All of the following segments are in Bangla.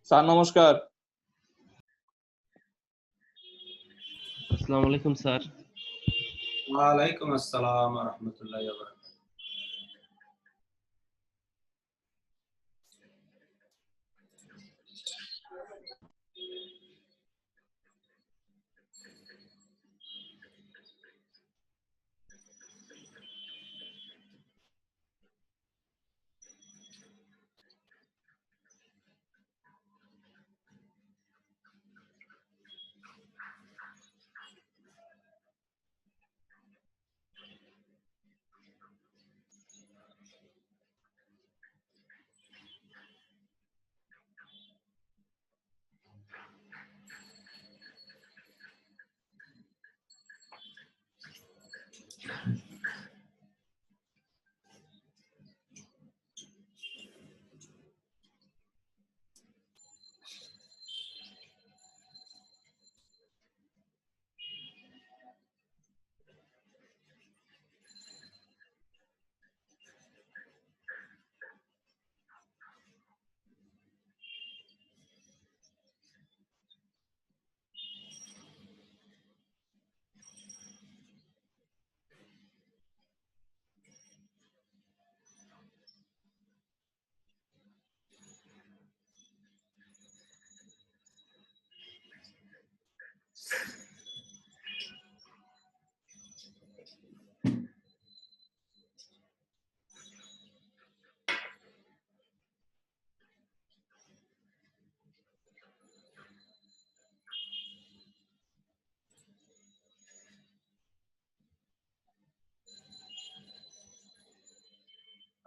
স্যার নমস্কার। আসসালামু আলাইকুম স্যার। ওয়ালাইকুম আসসালাম ওয়া রাহমাতুল্লাহি ওয়া বারাকাতুহু।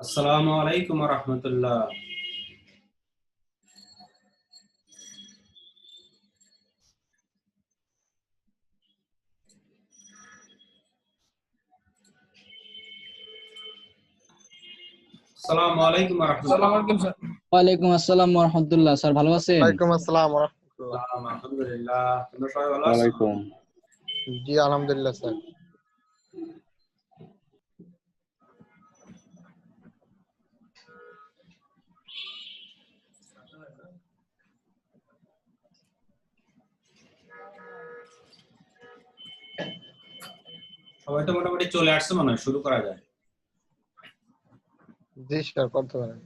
আসসালামু আলাইকুম ওয়া রাহমাতুল্লাহ। আসসালামু আলাইকুম ওয়া রাহমাতুল্লাহ। ওয়ালাইকুম আসসালাম ওয়া রাহমাতুল্লাহ। স্যার ভালো আছেন? ওয়ালাইকুম আসসালাম ওয়া রাহমাতুল্লাহ। আলহামদুলিল্লাহ। তোমরা সবাই ভালো আছো? ওয়ালাইকুম। জি আলহামদুলিল্লাহ স্যার। সবাই তো মোটামুটি চলে আসছে মনে হয়, শুরু করা যায়। জি স্যার করতে পারেন।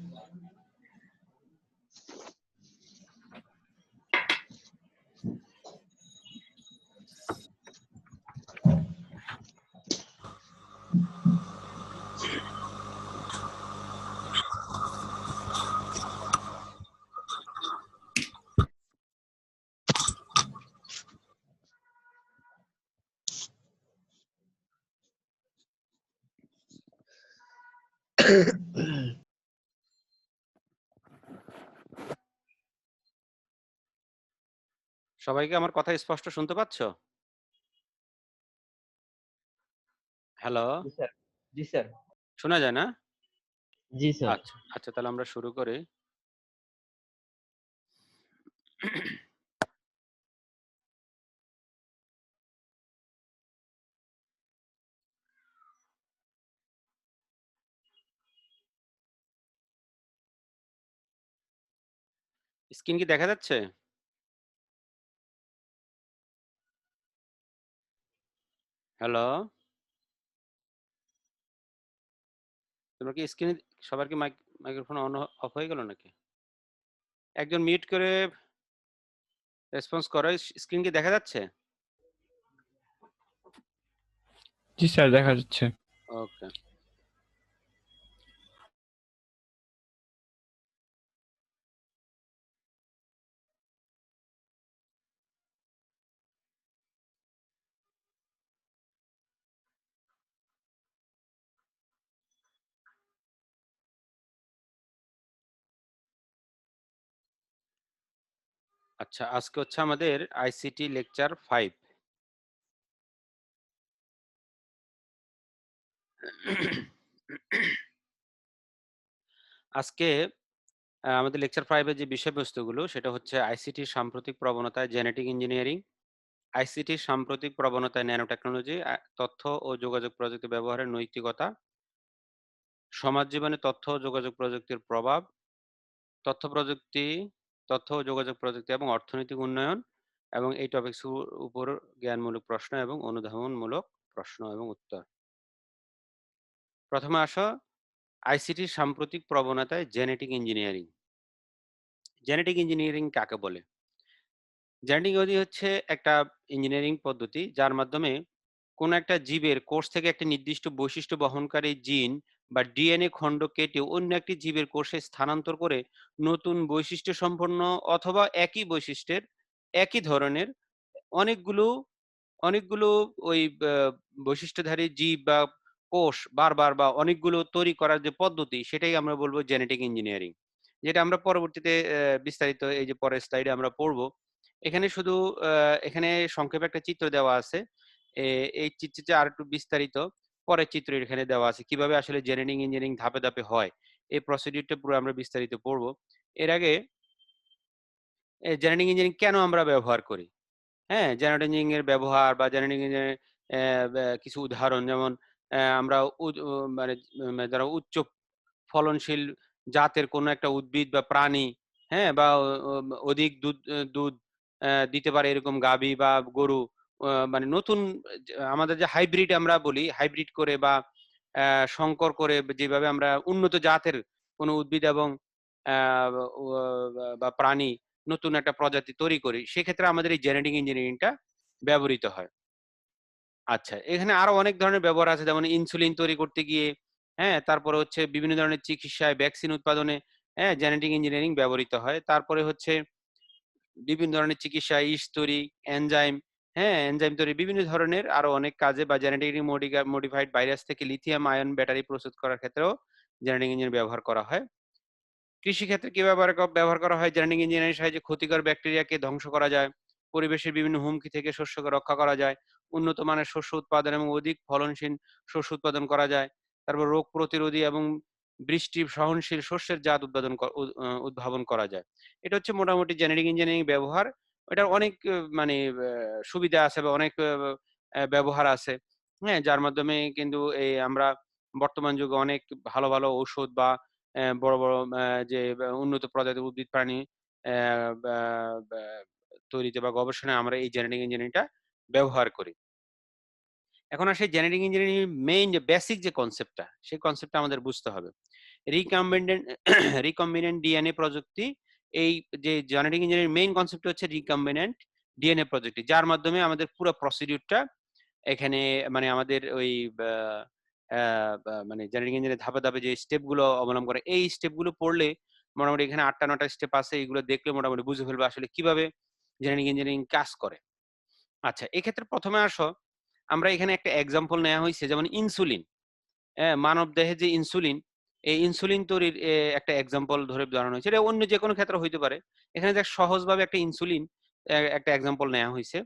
সবাইকে আমার কথা স্পষ্ট শুনতে পাচ্ছ? হ্যালো, জি স্যার। জি স্যার। শোনা যায় না? জি স্যার। আচ্ছা আচ্ছা, তাহলে আমরা শুরু করি। স্ক্রিন কি দেখা যাচ্ছে? হ্যালো, তোমরা কি স্ক্রিনে সবার কি মাইক্রোফোন অন অফ হয়ে গেল নাকি? একজন মিউট করে রেসপন্স করো। স্ক্রিন কি দেখা যাচ্ছে? জি স্যার, দেখা যাচ্ছে। ওকে। আচ্ছা, আজকে হচ্ছে আমাদের আইসিটি লেকচার 5। আজকে আমাদের লেকচার 5 এর যে বিষয়বস্তুগুলো সেটা হচ্ছে আইসিটির সাম্প্রতিক প্রবণতায় জেনেটিক ইঞ্জিনিয়ারিং, আইসিটির সাম্প্রতিক প্রবণতায় ন্যানো টেকনোলজি, তথ্য ও যোগাযোগ প্রযুক্তি ব্যবহারের নৈতিকতা, সমাজ জীবনে তথ্য ও যোগাযোগ প্রযুক্তির প্রভাব, তথ্য প্রযুক্তি, তথ্য ও যোগাযোগ প্রযুক্তি এবং অর্থনৈতিক উন্নয়ন, এবং এই টপিকস উপর জ্ঞানমূলক প্রশ্ন এবং অনুধাবনমূলক প্রশ্ন এবং উত্তর। প্রথমে আসো আইসিটির সাম্প্রতিক প্রবণতায় জেনেটিক ইঞ্জিনিয়ারিং। জেনেটিক ইঞ্জিনিয়ারিং কাকে বলে? জেনেটিক হচ্ছে একটা ইঞ্জিনিয়ারিং পদ্ধতি যার মাধ্যমে কোন একটা জীবের কোষ থেকে একটা নির্দিষ্ট বৈশিষ্ট্য বহনকারী জিন বা ডিএনএ খণ্ড কেটে অন্য একটি জীবের কোষে স্থানান্তর করে নতুন বৈশিষ্ট্য সম্পন্ন অথবা একই বৈশিষ্ট্যের একই ধরনের অনেকগুলো অনেকগুলো ওই বৈশিষ্ট্যধারী জীব বা কোষ বারবার বা অনেকগুলো তৈরি করার যে পদ্ধতি, সেটাই আমরা বলবো জেনেটিক ইঞ্জিনিয়ারিং, যেটা আমরা পরবর্তীতে বিস্তারিত এই যে পরের স্লাইডে আমরা পড়বো। এখানে শুধু এখানে সংক্ষেপে একটা চিত্র দেওয়া আছে। এই চিত্রটি আর একটু বিস্তারিত পরের চিত্র এখানে দেওয়া আছে, কিভাবে আসলে জেনেটিক ইঞ্জিনিয়ারিং ধাপে ধাপে হয়। এই প্রসিডিউরটা পুরো আমরা বিস্তারিত পড়বো। এর আগে জেনেটিক ইঞ্জিনিয়ারিং কেন আমরা ব্যবহার করি? হ্যাঁ, জেনেটিক ইঞ্জিনিয়ারিং এর ব্যবহার বা জেনেটিক ইঞ্জিনিয়ারিং কিছু উদাহরণ, যেমন আমরা মানে যারা উচ্চ ফলনশীল জাতের কোনো একটা উদ্ভিদ বা প্রাণী, হ্যাঁ, বা অধিক দুধ দিতে পারে এরকম গাভী বা গরু, মানে নতুন আমাদের যে হাইব্রিড আমরা বলি, হাইব্রিড করে বা সংকর করে যেভাবে আমরা উন্নত জাতের কোনো উদ্ভিদ এবং বা প্রাণী নতুন একটা প্রজাতি তৈরি করি, সেক্ষেত্রে আমাদের এই জেনেটিক ইঞ্জিনিয়ারিংটা ব্যবহৃত হয়। আচ্ছা, এখানে আরো অনেক ধরনের ব্যবহার আছে, যেমন ইনসুলিন তৈরি করতে গিয়ে, হ্যাঁ, তারপরে হচ্ছে বিভিন্ন ধরনের চিকিৎসায়, ভ্যাকসিন উৎপাদনে, হ্যাঁ, জেনেটিক ইঞ্জিনিয়ারিং ব্যবহৃত হয়। তারপরে হচ্ছে বিভিন্ন ধরনের চিকিৎসায় ইস্ট তৈরি, এনজাইম, হ্যাঁ, এনজাইম তৈরি, বিভিন্ন ধরনের আরো অনেক কাজে, বা জেনেটিক্যালি মডিফাইড ভাইরাস থেকে লিথিয়াম আয়ন ব্যাটারি প্রস্তুত করার ক্ষেত্রেও জেনেটিক ইঞ্জিনিয়ারিং ব্যবহার করা হয়। কৃষিক্ষেত্রে কি ব্যবহার করা হয়? জেনেটিক ইঞ্জিনিয়ারিং সাহায্যে ক্ষতিকর ব্যাকটেরিয়াকে ধ্বংস করা যায়, পরিবেশের বিভিন্ন হুমকি থেকে শস্যকে রক্ষা করা যায়, উন্নত মানের শস্য উৎপাদন এবং অধিক ফলনশীল শস্য উৎপাদন করা যায়। তারপর রোগ প্রতিরোধী এবং বৃষ্টি সহনশীল শস্যের জাত উদ্ভাবন করা যায়। এটা হচ্ছে মোটামুটি জেনেটিক ইঞ্জিনিয়ারিং ব্যবহার। এটার অনেক মানে সুবিধা আছে বা অনেক ব্যবহার আছে, হ্যাঁ, যার মাধ্যমে কিন্তু এই আমরা বর্তমান যুগে অনেক ভালো ভালো ঔষধ বা বড় বড় যে উন্নত প্রজাতির উদ্ভিদ প্রাণী বা বা তৈরিতে বা গবেষণায় আমরা এই জেনেটিক ইঞ্জিনিয়ারিংটা ব্যবহার করি। এখন আসে জেনেটিক ইঞ্জিনিয়ারিং মেইন যে বেসিক যে কনসেপ্টটা, সেই কনসেপ্টটা আমাদের বুঝতে হবে। রিকম্বিনেন্ট রিকম্বিনেন্ট ডিএনএ প্রযুক্তি, এই যে জেনেটিক ইঞ্জিনিয়ারিং মেইন কনসেপ্ট হচ্ছে রিকম্বিনেন্ট ডিএনএ প্রযুক্তি, যার মাধ্যমে আমাদের পুরো প্রসিডিউরটা এখানে মানে আমাদের ওই মানে জেনেটিক ইঞ্জিনিয়ারিং ধাপে ধাপে যে স্টেপ গুলো অবলম্বন করে, এই স্টেপ গুলো পড়লে মোটামুটি এখানে 8টা 9টা স্টেপ আছে, এগুলো দেখলে মোটামুটি বুঝে ফেলবে আসলে কিভাবে জেনেটিক ইঞ্জিনিয়ারিং কাজ করে। আচ্ছা, এক্ষেত্রে প্রথমে আসো, আমরা এখানে একটা এক্সাম্পল নেওয়া হয়েছে, যেমন ইনসুলিন। মানব দেহে যে ইনসুলিন, এই ইনসুলিন তৈরির একটা এক্সাম্পল ধরে ধরানো হয়েছে। এটা অন্য যে কোনো ক্ষেত্রে হইতে পারে, এখানে দেখ সহজভাবে একটা ইনসুলিন একটা এক্সাম্পল নেওয়া হয়েছে।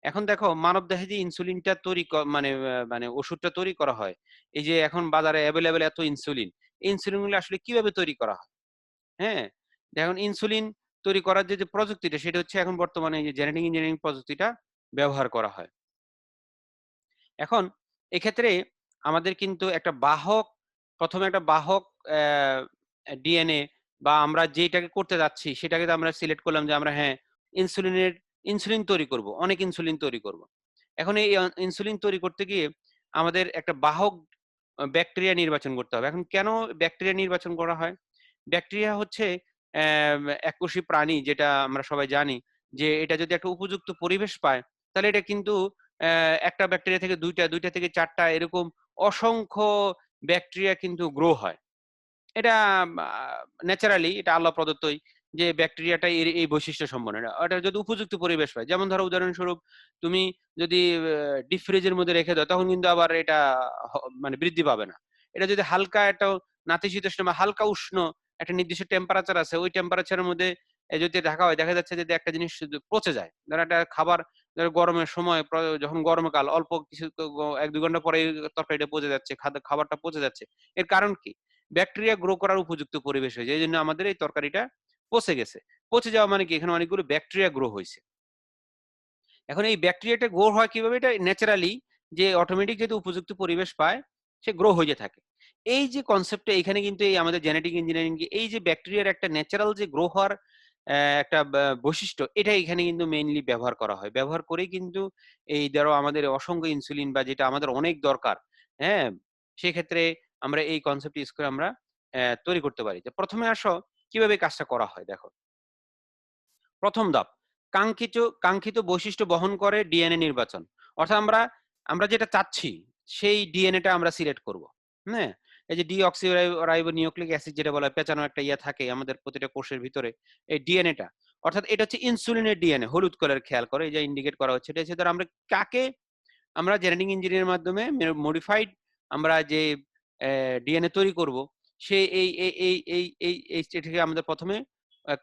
এখন দেখো মানব দেহে যে ইনসুলিনটা তৈরি মানে মানে ওষুধটা তৈরি করা হয়, এই যে এখন বাজারে অ্যাভেলেবেল এত ইনসুলিন, এই ইনসুলিনগুলো আসলে কিভাবে তৈরি করা হয়? হ্যাঁ, এখন ইনসুলিন তৈরি করার যে প্রযুক্তিটা, সেটা হচ্ছে এখন বর্তমানে এই যে জেনেটিক ইঞ্জিনিয়ারিং প্রযুক্তিটা ব্যবহার করা হয়। এখন এক্ষেত্রে আমাদের কিন্তু একটা বাহক, প্রথমে একটা বাহক ডিএনএ বা আমরা যেটাকে করতে যাচ্ছি সেটাকে আমরা সিলেক্ট করলাম যে আমরা, হ্যাঁ, ইনসুলিন তৈরি করব, অনেক ইনসুলিন তৈরি করব। এখন এই ইনসুলিন তৈরি করতে গিয়ে আমাদের একটা বাহক ব্যাকটেরিয়া নির্বাচন করতে হবে। এখন কেন ব্যাকটেরিয়া নির্বাচন করা হয়? ব্যাকটেরিয়া হচ্ছে এককোষী প্রাণী, যেটা আমরা সবাই জানি যে এটা যদি একটা উপযুক্ত পরিবেশ পায়, তাহলে এটা কিন্তু একটা ব্যাকটেরিয়া থেকে দুইটা, দুইটা থেকে চারটা, এরকম অসংখ্য ব্যাকটেরিয়া কিন্তু গ্রো হয়। এটা ন্যাচারালি, এটা আল্লাহ প্রদত্তই যে ব্যাকটেরিয়াটা এই বৈশিষ্ট্য সম্পন্ন। এটা যদি উপযুক্ত পরিবেশ পায়, যেমন ধরো উদাহরণস্বরূপ তুমি যদি ডিপ ফ্রিজের মধ্যে রেখে দাও, তখন কিন্তু আবার এটা মানে বৃদ্ধি পাবে না। এটা যদি হালকা একটা নাতিশীতোষ্ণ বা হালকা উষ্ণ একটা নির্দিষ্ট টেম্পারেচার আছে, ওই টেম্পারেচারের মধ্যে যদি ঢাকা হয়, দেখা যাচ্ছে যদি একটা জিনিস পচে যায়, ধরো একটা খাবার, ধরো গরমের সময় যখন গরমকাল, অল্প কিছু 1-2 ঘন্টা পরে তরকারিটা পচে যাচ্ছে, খাবারটা পচে যাচ্ছে, এর কারণ কি? ব্যাকটেরিয়া গ্রো করার উপযুক্ত পরিবেশ হয়েছে, এই জন্য আমাদের এই তরকারিটা পচে গেছে। পচে যাওয়া মানে কি? এখানে অনেকগুলো ব্যাকটেরিয়া গ্রো হয়েছে। এখন এই ব্যাকটেরিয়াটা গ্রো হয় কিভাবে? এটা ন্যাচারালি, যে অটোমেটিক যদি উপযুক্ত পরিবেশ পায়, সে গ্রো হয়ে থাকে। এই যে কনসেপ্টটা এখানে কিন্তু এই আমাদের জেনেটিক ইঞ্জিনিয়ারিং, এই যে ব্যাকটেরিয়ার একটা ন্যাচারাল যে গ্রো হওয়ার একটা বৈশিষ্ট্য, এটা এখানে কিন্তু মেইনলি ব্যবহার করা হয়। ব্যবহার করেই কিন্তু এই ধরো আমাদের অসংখ্য ইনসুলিন বা যেটা আমাদের অনেক দরকার, হ্যাঁ? সেক্ষেত্রে আমরা এই কনসেপ্ট ইউজ করে আমরা তৈরি করতে পারি। তো প্রথমে আসো কিভাবে কাজটা করা হয় দেখো। প্রথম ধাপ, কাঙ্ক্ষিত বৈশিষ্ট্য বহন করে ডিএনএ নির্বাচন। অর্থাৎ আমরা যেটা চাচ্ছি সেই ডিএনএটা আমরা সিলেক্ট করব। হ্যাঁ? এই যে ডিঅক্সিরাইবোনিউক্লিক অ্যাসিড যেটা বলা হয়, পেঁচানো একটা ইয়ে থাকে আমাদের প্রতিটা কোষের ভিতরে, এই ডিএনএটা। অর্থাৎ এটা হচ্ছে ইনসুলিনের ডিএনএ, হলুদ কালার খেয়াল করে, এই যে ইন্ডিকেট করা হচ্ছে। এটা হচ্ছে ধরো আমরা কাকে আমরা জেনেটিক ইঞ্জিনিয়ারিং মাধ্যমে মডিফাইড আমরা যে ডিএনএ তৈরি করব, সে এই স্টেট থেকে আমাদের প্রথমে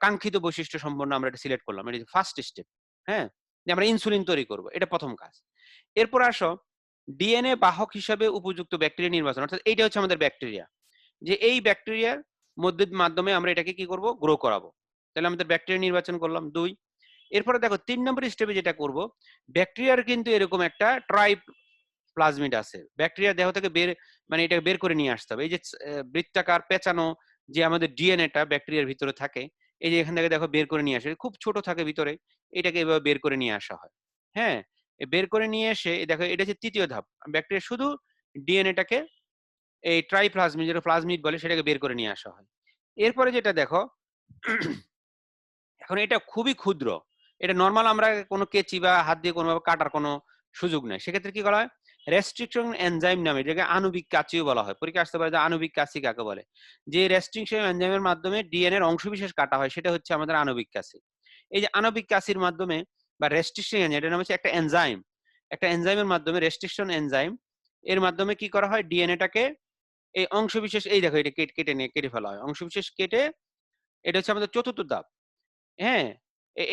কাঙ্ক্ষিত বৈশিষ্ট্য সম্পন্ন আমরা এটা সিলেক্ট করলাম। এটা ফার্স্ট স্টেপ। হ্যাঁ, যে আমরা ইনসুলিন তৈরি করব, এটা প্রথম কাজ। এরপর আসো ডিএনএ বাহক হিসাবে উপযুক্ত ব্যাকটেরিয়া নির্বাচন। অর্থাৎ এইটা হচ্ছে আমাদের ব্যাকটেরিয়া, যে এই ব্যাকটেরিয়ার মাধ্যমে আমরা এটাকে কি করব, গ্রো করাবো। তাহলে আমাদের ব্যাকটেরিয়া নির্বাচন করলাম 2। এরপরে দেখো 3 নম্বর স্টেপে যেটা করব, ব্যাকটেরিয়ার কিন্তু এরকম একটা প্লাজমিড আছে। ব্যাকটেরিয়া দেহ থেকে এটাকে বের করে নিয়ে আসতে হবে। এই যে বৃত্তাকার পেঁচানো যে আমাদের ডিএনএটা ব্যাকটেরিয়ার ভিতরে থাকে, এই যে এখান থেকে দেখো বের করে নিয়ে আসে, খুব ছোট থাকে ভিতরে, এটাকে এভাবে বের করে নিয়ে আসা হয়। হ্যাঁ, বের করে নিয়ে এসে দেখো এটা হচ্ছে তৃতীয় ধাপ। ব্যাকটেরিয়া শুধু ডিএনএটাকে এই ট্রাইপ্লাজমিড, যেটা প্লাজমিড বলে, সেটাকে বের করে নিয়ে আসা হয়। এরপরে যেটা দেখো, এখন এটা খুবই ক্ষুদ্র, এটা নর্মাল আমরা কোনো কেচি বা হাত দিয়ে কোনোভাবে কাটার কোনো সুযোগ নেই। সেক্ষেত্রে কি করা হয়, রেস্ট্রিকশন এনজাইম নামে, যেটাকে আণবিক কাঁচিও বলা হয়। পরীক্ষা আসতে পারে যে আণবিক কাঁচি কাকে বলে। যে রেস্ট্রিকশন এনজাইমের মাধ্যমে ডিএনএ এর অংশবিশেষ কাটা হয়, সেটা হচ্ছে আমাদের আণবিক কাঁচি। এই যে আণবিক কাঁচির মাধ্যমে বা রেস্ট্রিকশন এনজাইম, এটা নাম হচ্ছে একটা এনজাইমের মাধ্যমে, রেস্ট্রিকশন এনজাইম এর মাধ্যমে কি করা হয়, ডিএনএটাকে এই অংশবিশেষ, এই দেখো এটা কেটে ফেলা হয়, অংশবিশেষ কেটে, এটা হচ্ছে আমাদের চতুর্থ ধাপ। হ্যাঁ,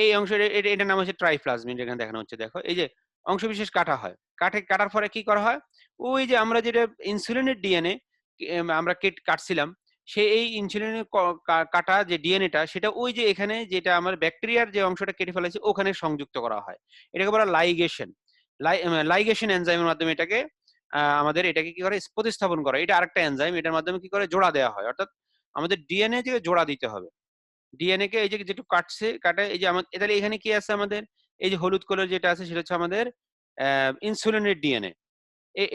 এই অংশের এটার নাম হচ্ছে ট্রাইপ্লাজমিড, এখানে দেখানো হচ্ছে। দেখো এই যে অংশবিশেষ কাটা হয়, কাটার পরে কি করা হয়, ওই যে আমরা যেটা ইনসুলিনের ডিএনএ আমরা কাটছিলাম, এই ইনসুলিনের কাটা যে ডিএনএটা, সেটা ওই যে এখানে যেটা আমার ব্যাকটেরিয়ার যে অংশটা কেটে ফেলেছে ওখানে সংযুক্ত করা হয়। এটাকে বলা লাইগেশন এনজাইমের মাধ্যমে এটাকে আমাদের এটাকে কি করে, প্রতিস্থাপন করা। এটা আরেকটা এনজাইম, এটার মাধ্যমে কি করে, জোড়া দেওয়া হয়। অর্থাৎ আমাদের ডিএনএ কে জোড়া দিতে হবে। ডিএনএ কে এই যে যেটু কাটে, এই যে তাহলে এখানে কি আছে আমাদের, এই যে হলুদ কালার যেটা আছে সেটা হচ্ছে আমাদের ইনসুলিনের ডিএনএ।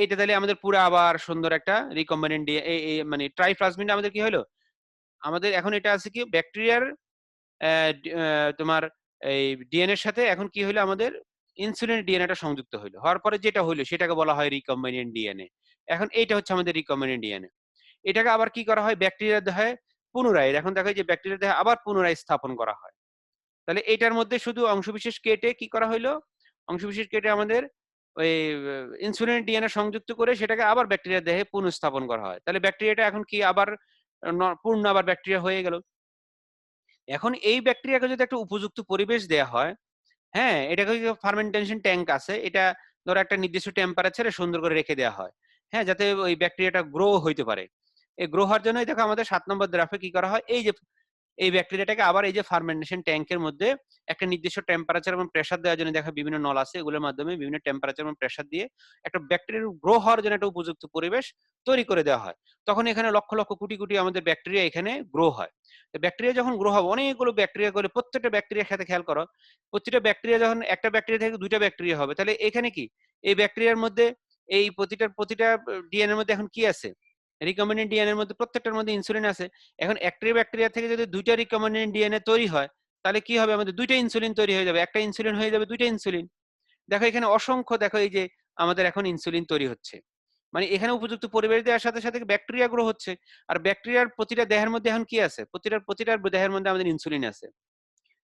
এটা তাহলে আমাদের পুরো আবার সুন্দর একটা রিকম্বিনেন্ট মানে ট্রাইপ্লাজমিড আমাদের কি হলো, আমাদের এখন এটা আছে কি ব্যাকটেরিয়ার তোমার এই ডিএনএর সাথে এখন কি হলো, আমাদের ইনসুলিনের ডিএনএটা সংযুক্ত হলো। হওয়ার পরে যেটা হলো সেটাকে বলা হয় রিকম্বিনেন্ট ডিএনএ। এখন এইটা হচ্ছে আমাদের রিকম্বিনেন্ট ডিএনএ। এটাকে আবার কি করা হয়, ব্যাকটেরিয়ার দেহে পুনরায়, এখন দেখো যে ব্যাকটেরিয়ার দেহে আবার পুনরায় স্থাপন করা হয়। তাহলে এটার মধ্যে শুধু অংশবিশেষ কেটে কি করা হইলো, অংশবিশেষ কেটে আমাদের ওই ইনসুলিন ডিএনএ সংযুক্ত করে সেটাকে আবার ব্যাকটেরিয়ার দেহে পুনঃস্থাপন করা হয়। তাহলে ব্যাকটেরিয়াটা এখন কি আবার পূর্ণ আবার ব্যাকটেরিয়া হয়ে গেল। এখন এই ব্যাকটেরিয়াকে যদি একটা উপযুক্ত পরিবেশ দেয়া হয়, হ্যাঁ, এটাকে ফার্মেন্টেশন ট্যাঙ্ক আছে, এটা ধরো একটা নির্দিষ্ট টেম্পারেচারে সুন্দর করে রেখে দেওয়া হয়, হ্যাঁ, যাতে ওই ব্যাকটেরিয়াটা গ্রো হইতে পারে। এই গ্রো হওয়ার জন্যই দেখো আমাদের 7 নম্বর গ্রাফে কি করা হয়, এই যে এই ব্যাকটেরিয়াটাকে আবার এই যে ফার্মেন্টেশন ট্যাঙ্কের মধ্যে একটা নির্দিষ্ট টেম্পারেচার এবং প্রেসার দেওয়ার জন্য দেখো বিভিন্ন নল আছে, এগুলোর মাধ্যমে বিভিন্ন টেম্পারেচার এবং প্রেসার দিয়ে একটা ব্যাকটেরিয়ার গ্রো হওয়ার জন্য একটা উপযুক্ত পরিবেশ তৈরি করে দেওয়া হয়। তখন এখানে লক্ষ লক্ষ কোটি কোটি আমাদের ব্যাকটেরিয়া এখানে গ্রো হয়। ব্যাকটেরিয়া যখন গ্রো হবে, অনেকগুলো ব্যাকটেরিয়া করে, প্রত্যেকটা ব্যাকটেরিয়ার সাথে খেয়াল করো, প্রতিটা ব্যাকটেরিয়া যখন একটা ব্যাকটেরিয়া থেকে দুইটা ব্যাকটেরিয়া হবে, তাহলে এখানে কি এই ব্যাকটেরিয়ার মধ্যে এই প্রতিটা ডিএনএর মধ্যে এখন কি আছে, রিকম্বিনেন্ট ডিএনএ এর মধ্যে প্রত্যেকটার মধ্যে ইনসুলিন আছে। এখন একটা ব্যাকটেরিয়া থেকে যদি দুইটা রিকম্বিনেন্ট ডিএনএ তৈরি হয়, তাহলে কি হবে, আমাদের দুইটা ইনসুলিন তৈরি হয়ে যাবে, একটা ইনসুলিন হয়ে যাবে দুইটা ইনসুলিন। দেখো এখানে অসংখ্য, দেখো এই যে আমাদের এখন ইনসুলিন তৈরি হচ্ছে, মানে এখানে উপযুক্ত পরিবেশ দেওয়ার সাথে সাথে ব্যাকটেরিয়া গ্রো হচ্ছে। আর ব্যাকটেরিয়ার প্রতিটা দেহের মধ্যে এখন কি আছে, প্রতিটার দেহের মধ্যে আমাদের ইনসুলিন আছে।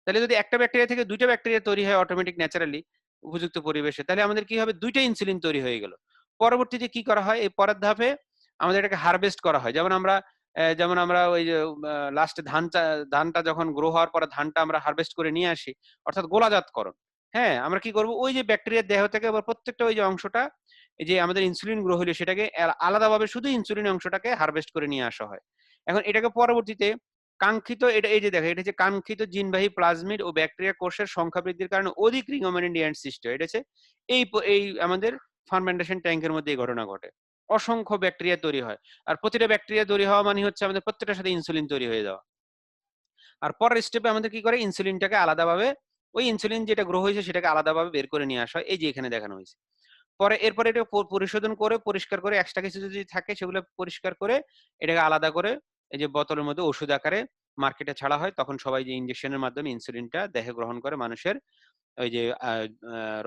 তাহলে যদি একটা ব্যাকটেরিয়া থেকে দুইটা ব্যাকটেরিয়া তৈরি হয় অটোমেটিক ন্যাচারালি উপযুক্ত পরিবেশে, তাহলে আমাদের কি হবে, দুইটা ইনসুলিন তৈরি হয়ে গেল। পরবর্তীতে কি করা হয়, এই পরের ধাপে আমাদের এটাকে হারভেস্ট করা হয়। যেমন আমরা ওই যে লাস্টে ধানটা যখন গ্রো হওয়ার পরে ধানটা আমরা হারভেস্ট করে নিয়ে আসি, অর্থাৎ গোলাজাতকরণ। হ্যাঁ, আমরা কি করব, ওই যে ব্যাকটেরিয়ার দেহ থেকে আবার প্রত্যেকটা ওই যে অংশটা, এই যে আমাদের ইনসুলিন গ্রো হলো, সেটাকে আলাদাভাবে শুধু ইনসুলিন অংশটাকে হারভেস্ট করে নিয়ে আসা হয়। এখন এটাকে পরবর্তীতে কাঙ্ক্ষিত, এটা এই যে দেখো, এটা হচ্ছে কাঙ্ক্ষিত জিনবাহী প্লাজমিড ও ব্যাকটেরিয়া কোষের সংখ্যা বৃদ্ধির কারণে অধিক রিকম্বিনেন্ট ডিএনএ সৃষ্টি হয়। এটা হচ্ছে এই আমাদের ফার্মেন্টেশন ট্যাঙ্কের মধ্যে এই ঘটনা ঘটে, অসংখ্য ব্যাকটেরিয়া তৈরি হয়। আর প্রতিটা ব্যাকটেরিয়া তৈরি হওয়া মানে হচ্ছে আমাদের প্রত্যেকটার সাথে ইনসুলিন তৈরি হয়ে যাওয়া। আর পরের স্টেপে আমাদের কি করে, ইনসুলিনটাকে আলাদাভাবে, ওই ইনসুলিন যেটা গ্রো হয়েছে সেটাকে আলাদাভাবে বের করে নিয়ে আসা হয়, এই যে এখানে দেখানো হয়েছে। পরে এরপরে এটা পরিশোধন করে পরিষ্কার করে এক্সট্রা কিছু যদি থাকে সেগুলো পরিষ্কার করে এটাকে আলাদা করে এই যে বোতলের মধ্যে ওষুধ আকারে মার্কেটে ছাড়া হয়। তখন সবাই যে ইনজেকশনের মাধ্যমে ইনসুলিনটা দেহে গ্রহণ করে মানুষের ওই যে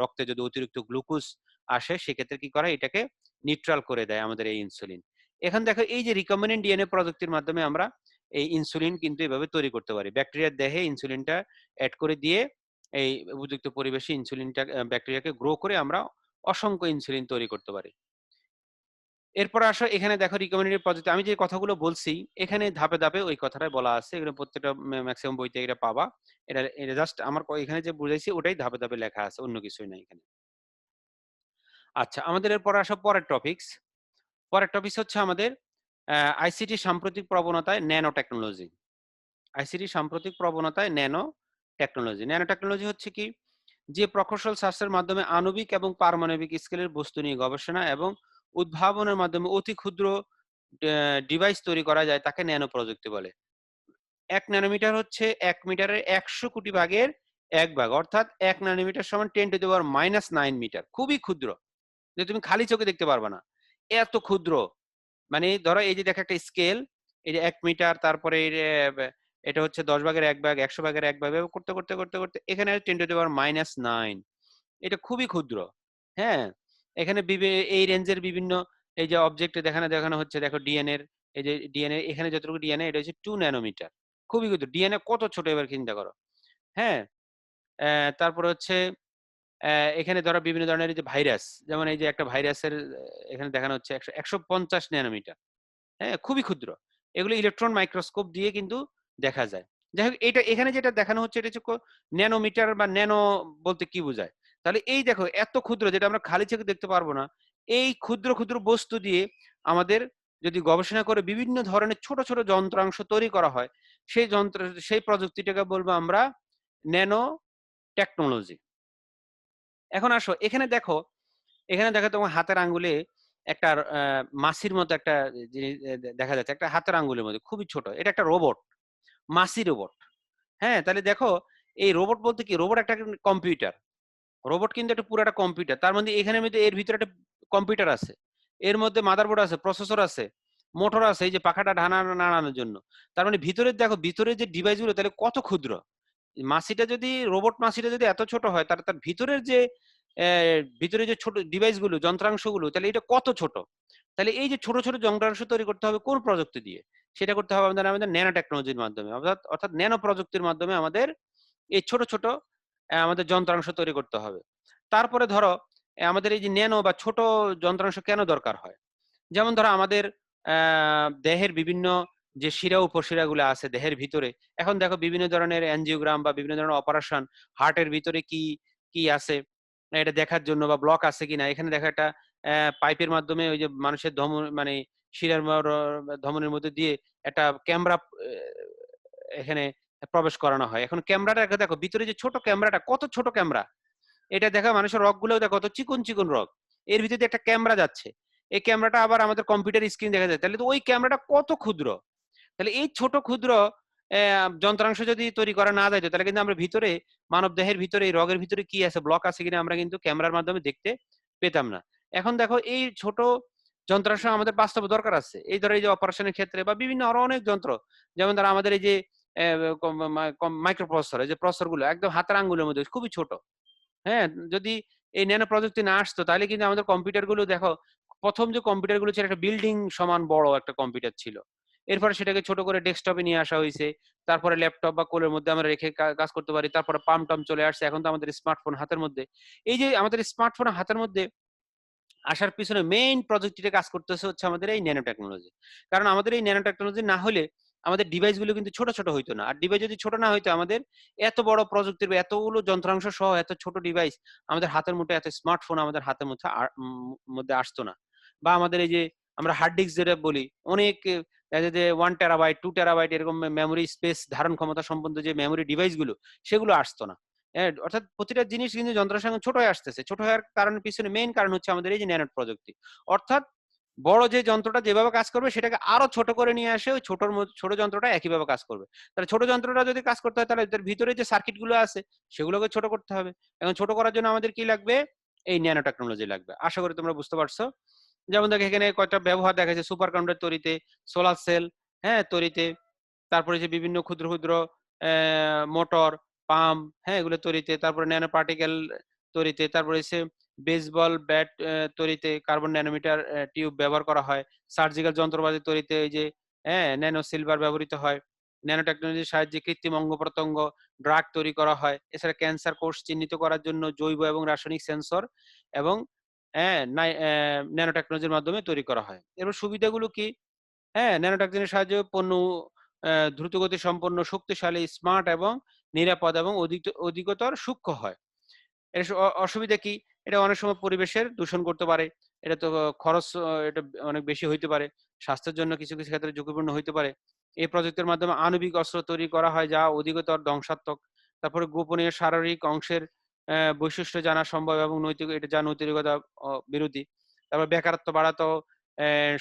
রক্তে যদি অতিরিক্ত গ্লুকোজ আসে সেক্ষেত্রে কি করে, এটাকে নিউট্রাল করে দেয় আমাদের এই ইনসুলিন। এখন দেখো এই যে রিকম্বিনেন্ট ডিএনএ প্রযুক্তির মাধ্যমে আমরা এই ইনসুলিন কিন্তু এভাবে তৈরি করতে পারি। ব্যাকটেরিয়ার দেহে ইনসুলিনটা অ্যাড করে দিয়ে এই উপযুক্ত পরিবেশে ইনসুলিনটা ব্যাকটেরিয়াকে গ্রো করে আমরা অসংখ্য ইনসুলিন তৈরি করতে পারি। এরপর আসো এখানে দেখো রিকমেন্ডেড পদ্ধতি, আমি যে কথাগুলো বলছি এখানে ধাপে ধাপে ওই কথাটাই বলা আছে, এগুলো প্রত্যেকটা ম্যাক্সিমাম বইতে এটা পাবা। এটা জাস্ট আমার এখানে যে বুঝাইছি ওটাই ধাপে ধাপে লেখা আছে, অন্য কিছুই নাই এখানে। আচ্ছা, আমাদের এরপর আসো পরের টপিকস। পরের টপিকস হচ্ছে আমাদের আইসিটি সাম্প্রতিক প্রবণতায় ন্যানো টেকনোলজি। আইসিটি সাম্প্রতিক প্রবণতায় ন্যানো টেকনোলজি। ন্যানো টেকনোলজি হচ্ছে কি, যে প্রকৌশল শাস্ত্রের মাধ্যমে আণবিক এবং পারমাণবিক স্কেলের বস্তু নিয়ে গবেষণা এবং উদ্ভাবনের মাধ্যমে অতি ক্ষুদ্র ডিভাইস তৈরি করা যায় তাকে ন্যানো প্রযুক্তি বলে। 1 ন্যানোমিটার হচ্ছে 1 মিটারের 100 কোটি ভাগের 1 ভাগ, অর্থাৎ 1 ন্যানোমিটার সমান 10⁻⁹ মিটার। খুবই ক্ষুদ্র, যে তুমি খালি চোখে দেখতে পারবে না, এত ক্ষুদ্র। মানে ধরো এই যে দেখো একটা স্কেল, এই যে 1 মিটার, তারপরে এটা হচ্ছে 10 ভাগের 1 ভাগ, 100 ভাগের 1 ভাগ, করতে করতে করতে করতে এখানে 10⁻⁹ এটা খুবই ক্ষুদ্র। হ্যাঁ, এখানে এই রেঞ্জের বিভিন্ন এই যে অবজেক্ট দেখানো হচ্ছে, দেখো ডিএনএ, এই যে ডিএনএ এখানে যতটুকু ডিএনএ এটা হচ্ছে 2 ন্যানোমিটার, খুবই ক্ষুদ্র। ডিএনএ কত ছোট এবার চিন্তা করো। হ্যাঁ, তারপরে হচ্ছে এখানে ধরো বিভিন্ন ধরনের যে ভাইরাস, যেমন এই যে একটা ভাইরাসের এখানে দেখানো হচ্ছে 150 ন্যানোমিটার। হ্যাঁ, খুবই ক্ষুদ্র। এগুলো ইলেকট্রন মাইক্রোস্কোপ দিয়ে কিন্তু দেখা যায়। যাই হোক, এটা এখানে যেটা দেখানো হচ্ছে এটা হচ্ছে ন্যানোমিটার বা ন্যানো বলতে কি বোঝায়। তাহলে এই দেখো এত ক্ষুদ্র, যেটা আমরা খালি চোখে দেখতে পারবো না, এই ক্ষুদ্র ক্ষুদ্র বস্তু দিয়ে আমাদের যদি গবেষণা করে বিভিন্ন ধরনের ছোট ছোট যন্ত্রাংশ তৈরি করা হয়, সেই প্রযুক্তিটাকে বলবো আমরা ন্যানো টেকনোলজি। এখন আসো এখানে দেখো তোমার হাতের আঙ্গুলে একটা মাছির মতো একটা জিনিস দেখা যাচ্ছে, একটা হাতের আঙ্গুলের মধ্যে খুবই ছোট, এটা একটা রোবট, মাছি রোবট। হ্যাঁ, তাহলে দেখো এই রোবট বলতে কি, রোবট একটা কম্পিউটার। রোবট কিন্তু একটা পুরো একটা কম্পিউটার, তার মধ্যে এর ভিতরে একটা কম্পিউটার আছে, এর মধ্যে মাদারবোর্ড আছে, প্রসেসর আছে, মোটর আছে, এই যে পাখাটা নাড়ানোর জন্য। তার মানে ভিতরে যে ডিভাইস গুলো তাহলে কত ক্ষুদ্র। রোবট মাছিটা যদি এত ছোট হয়, তার ভিতরের যে ভিতরে যে ছোট ডিভাইস গুলো, যন্ত্রাংশ গুলো, তাহলে এটা কত ছোট। তাহলে এই যে ছোট ছোট যন্ত্রাংশ তৈরি করতে হবে কোন প্রযুক্তি দিয়ে, সেটা করতে হবে আমাদের ন্যানো টেকনোলজির মাধ্যমে, অর্থাৎ ন্যানো প্রযুক্তির মাধ্যমে আমাদের এই ছোট ছোট আমাদের যন্ত্রাংশ তৈরি করতে হবে। তারপরে ধরো আমাদের এই যে ন্যানো বা ছোট যন্ত্রাংশ কেন দরকার হয়, যেমন ধরো আমাদের দেহের বিভিন্ন যে শিরা উপশিরা গুলো আছে দেহের ভিতরে, এখন দেখো বিভিন্ন ধরনের অ্যানজিওগ্রাম বা বিভিন্ন ধরনের অপারেশন, হার্টের ভিতরে কি কি আছে এটা দেখার জন্য, বা ব্লক আছে কিনা, এখানে দেখো একটা পাইপের মাধ্যমে ওই যে মানুষের মানে শিরার ধমনের মধ্যে দিয়ে একটা ক্যামেরা এখানে প্রবেশ করানো হয়। এখন ক্যামেরাটা দেখো ভিতরে যে ছোট ক্যামেরাটা, কত ছোট ক্যামেরা, এটা দেখা মানুষের রগ গুলো দেখো কত চিকন চিকন রগ, এর ভিতরে একটা ক্যামেরা যাচ্ছে, এই ক্যামেরাটা আবার আমাদের কম্পিউটার স্ক্রিন দেখা যায়, তাহলে তো ওই ক্যামেরাটা কত ক্ষুদ্র। তাহলে এই ছোট ক্ষুদ্র যন্ত্রাংশ যদি তৈরি করা না যায়, তাহলে কিন্তু আমরা ভিতরে মানব দেহের ভিতরে এই রগের ভিতরে কি আছে, ব্লক আছে কিনা, আমরা কিন্তু ক্যামেরার মাধ্যমে দেখতে পেতাম না। এখন দেখো এই ছোট যন্ত্রাংশ আমাদের বাস্তব দরকার আছে, এই ধরো এই যে অপারেশনের ক্ষেত্রে বা বিভিন্ন আরো অনেক যন্ত্র, যেমন ধরো আমাদের এই যে মাইক্রোপ্রসেসর, এই যে প্রসেসর গুলো একদম হাতের আঙ্গুলের মধ্যে খুবই ছোট। হ্যাঁ, যদি এই ন্যানো প্রযুক্তি না আসতো তাহলে কিন্তু আমাদের কম্পিউটার গুলো দেখো, প্রথম যে কম্পিউটার গুলো ছিল একটা বিল্ডিং সমান বড় একটা কম্পিউটার ছিল, এরপরে সেটাকে ছোট করে ডেস্কটপে নিয়ে আসা হয়েছে, তারপরে ল্যাপটপ বা কোলের মধ্যে আমরা রেখে কাজ করতে পারি, তারপরে পাম টাম চলে আসছে, এখন তো আমাদের স্মার্টফোন হাতের মধ্যে। এই যে আমাদের স্মার্টফোন হাতের মধ্যে আসার পিছনে মেইন প্রযুক্তিটা কাজ করতেছে হচ্ছে আমাদের এই ন্যানো টেকনোলজি। কারণ আমাদের এই ন্যানো টেকনোলজি না হলে আমাদের ডিভাইস গুলো কিন্তু ছোট ছোট হইতো না, আর ডিভাইস যদি ছোট না হইতো আমাদের এত বড় প্রযুক্তির এতগুলো যন্ত্রাংশ সহ এত ছোট ডিভাইস আমাদের হাতের মুঠে, এত স্মার্টফোন আমাদের হাতের মধ্যে আসতো না। বা আমাদের এই যে আমরা হার্ড ডিস্ক যেটা বলি, অনেক যে 1 টেরাবাইট 2 টেরাবাইট এরকম মেমোরি স্পেস ধারণ ক্ষমতা সম্পন্ন যে মেমোরি ডিভাইস গুলো, সেগুলো আসতো না। অর্থাৎ প্রতিটা জিনিস কিন্তু যন্ত্রের সঙ্গে ছোট হয়ে আসতেছে। ছোট হওয়ার কারণের পিছনে মেইন কারণ হচ্ছে আমাদের এই যে ন্যানো প্রযুক্তি। অর্থাৎ বড় যে যন্ত্রটা যেভাবে কাজ করবে সেটাকে আরো ছোট করে নিয়ে আসে ওই ছোট যন্ত্রটা একইভাবে কাজ করবে। তাহলে ছোট যন্ত্রটা যদি কাজ করতে হয় তাহলে এর ভিতরে যে সার্কিট গুলো আছে সেগুলোকে ছোট করতে হবে। এখন ছোট করার জন্য আমাদের কি লাগবে? এই ন্যানো টেকনোলজি লাগবে। আশা করি তোমরা বুঝতে পারছো। যেমন দেখো এখানে কয়টা ব্যবহার দেখা যাচ্ছে, সুপার কম্পিউটার তৈরিতে, সোলার সেল হ্যাঁ তৈরিতে, তারপরে যে বিভিন্ন ক্ষুদ্র ক্ষুদ্র মোটর, পাম্প হ্যাঁ এগুলো তৈরিতে, তারপরে ন্যানো পার্টিকেল তৈরিতে, তারপরে হচ্ছে বেসবল ব্যাট তৈরিতে কার্বন ন্যানোমিটার টিউব ব্যবহার করা হয়, সার্জিক্যাল যন্ত্রপাতি তৈরিতে এই যে ন্যানো সিলভার ব্যবহৃত হয়, ন্যানো টেকনোলজির সাহায্যে কৃত্রিম অঙ্গ প্রত্যঙ্গ ড্রাগ তৈরি করা হয়, এছাড়া ক্যান্সার কোষ চিহ্নিত করার জন্য জৈব এবং রাসায়নিক সেন্সর এবং ন্যানো টেকনোলজির মাধ্যমে তৈরি করা হয়। এর সুবিধাগুলো কি? ন্যানো টেকনোলজির সাহায্যে পণ্য দ্রুতগতি সম্পন্ন, শক্তিশালী, স্মার্ট এবং নিরাপদ এবং অধিকতর সূক্ষ্ম হয়। এর অসুবিধা কি? এটা অনেক সময় পরিবেশের দূষণ করতে পারে, এটা তো খরচ এটা অনেক বেশি হইতে পারে, স্বাস্থ্যের জন্য কিছু কিছু ক্ষেত্রে ঝুঁকিপূর্ণ হইতে পারে। এই প্রযুক্তির মাধ্যমে আণবিক অস্ত্র তৈরি করা হয় যা অধিকতর ধ্বংসাত্মক। তারপরে গোপনীয় শারীরিক অংশের বৈশিষ্ট্য জানা সম্ভব এবং এটা যা নৈতিকতা বিরোধী। তারপর বেকারত্ব বাড়াতেও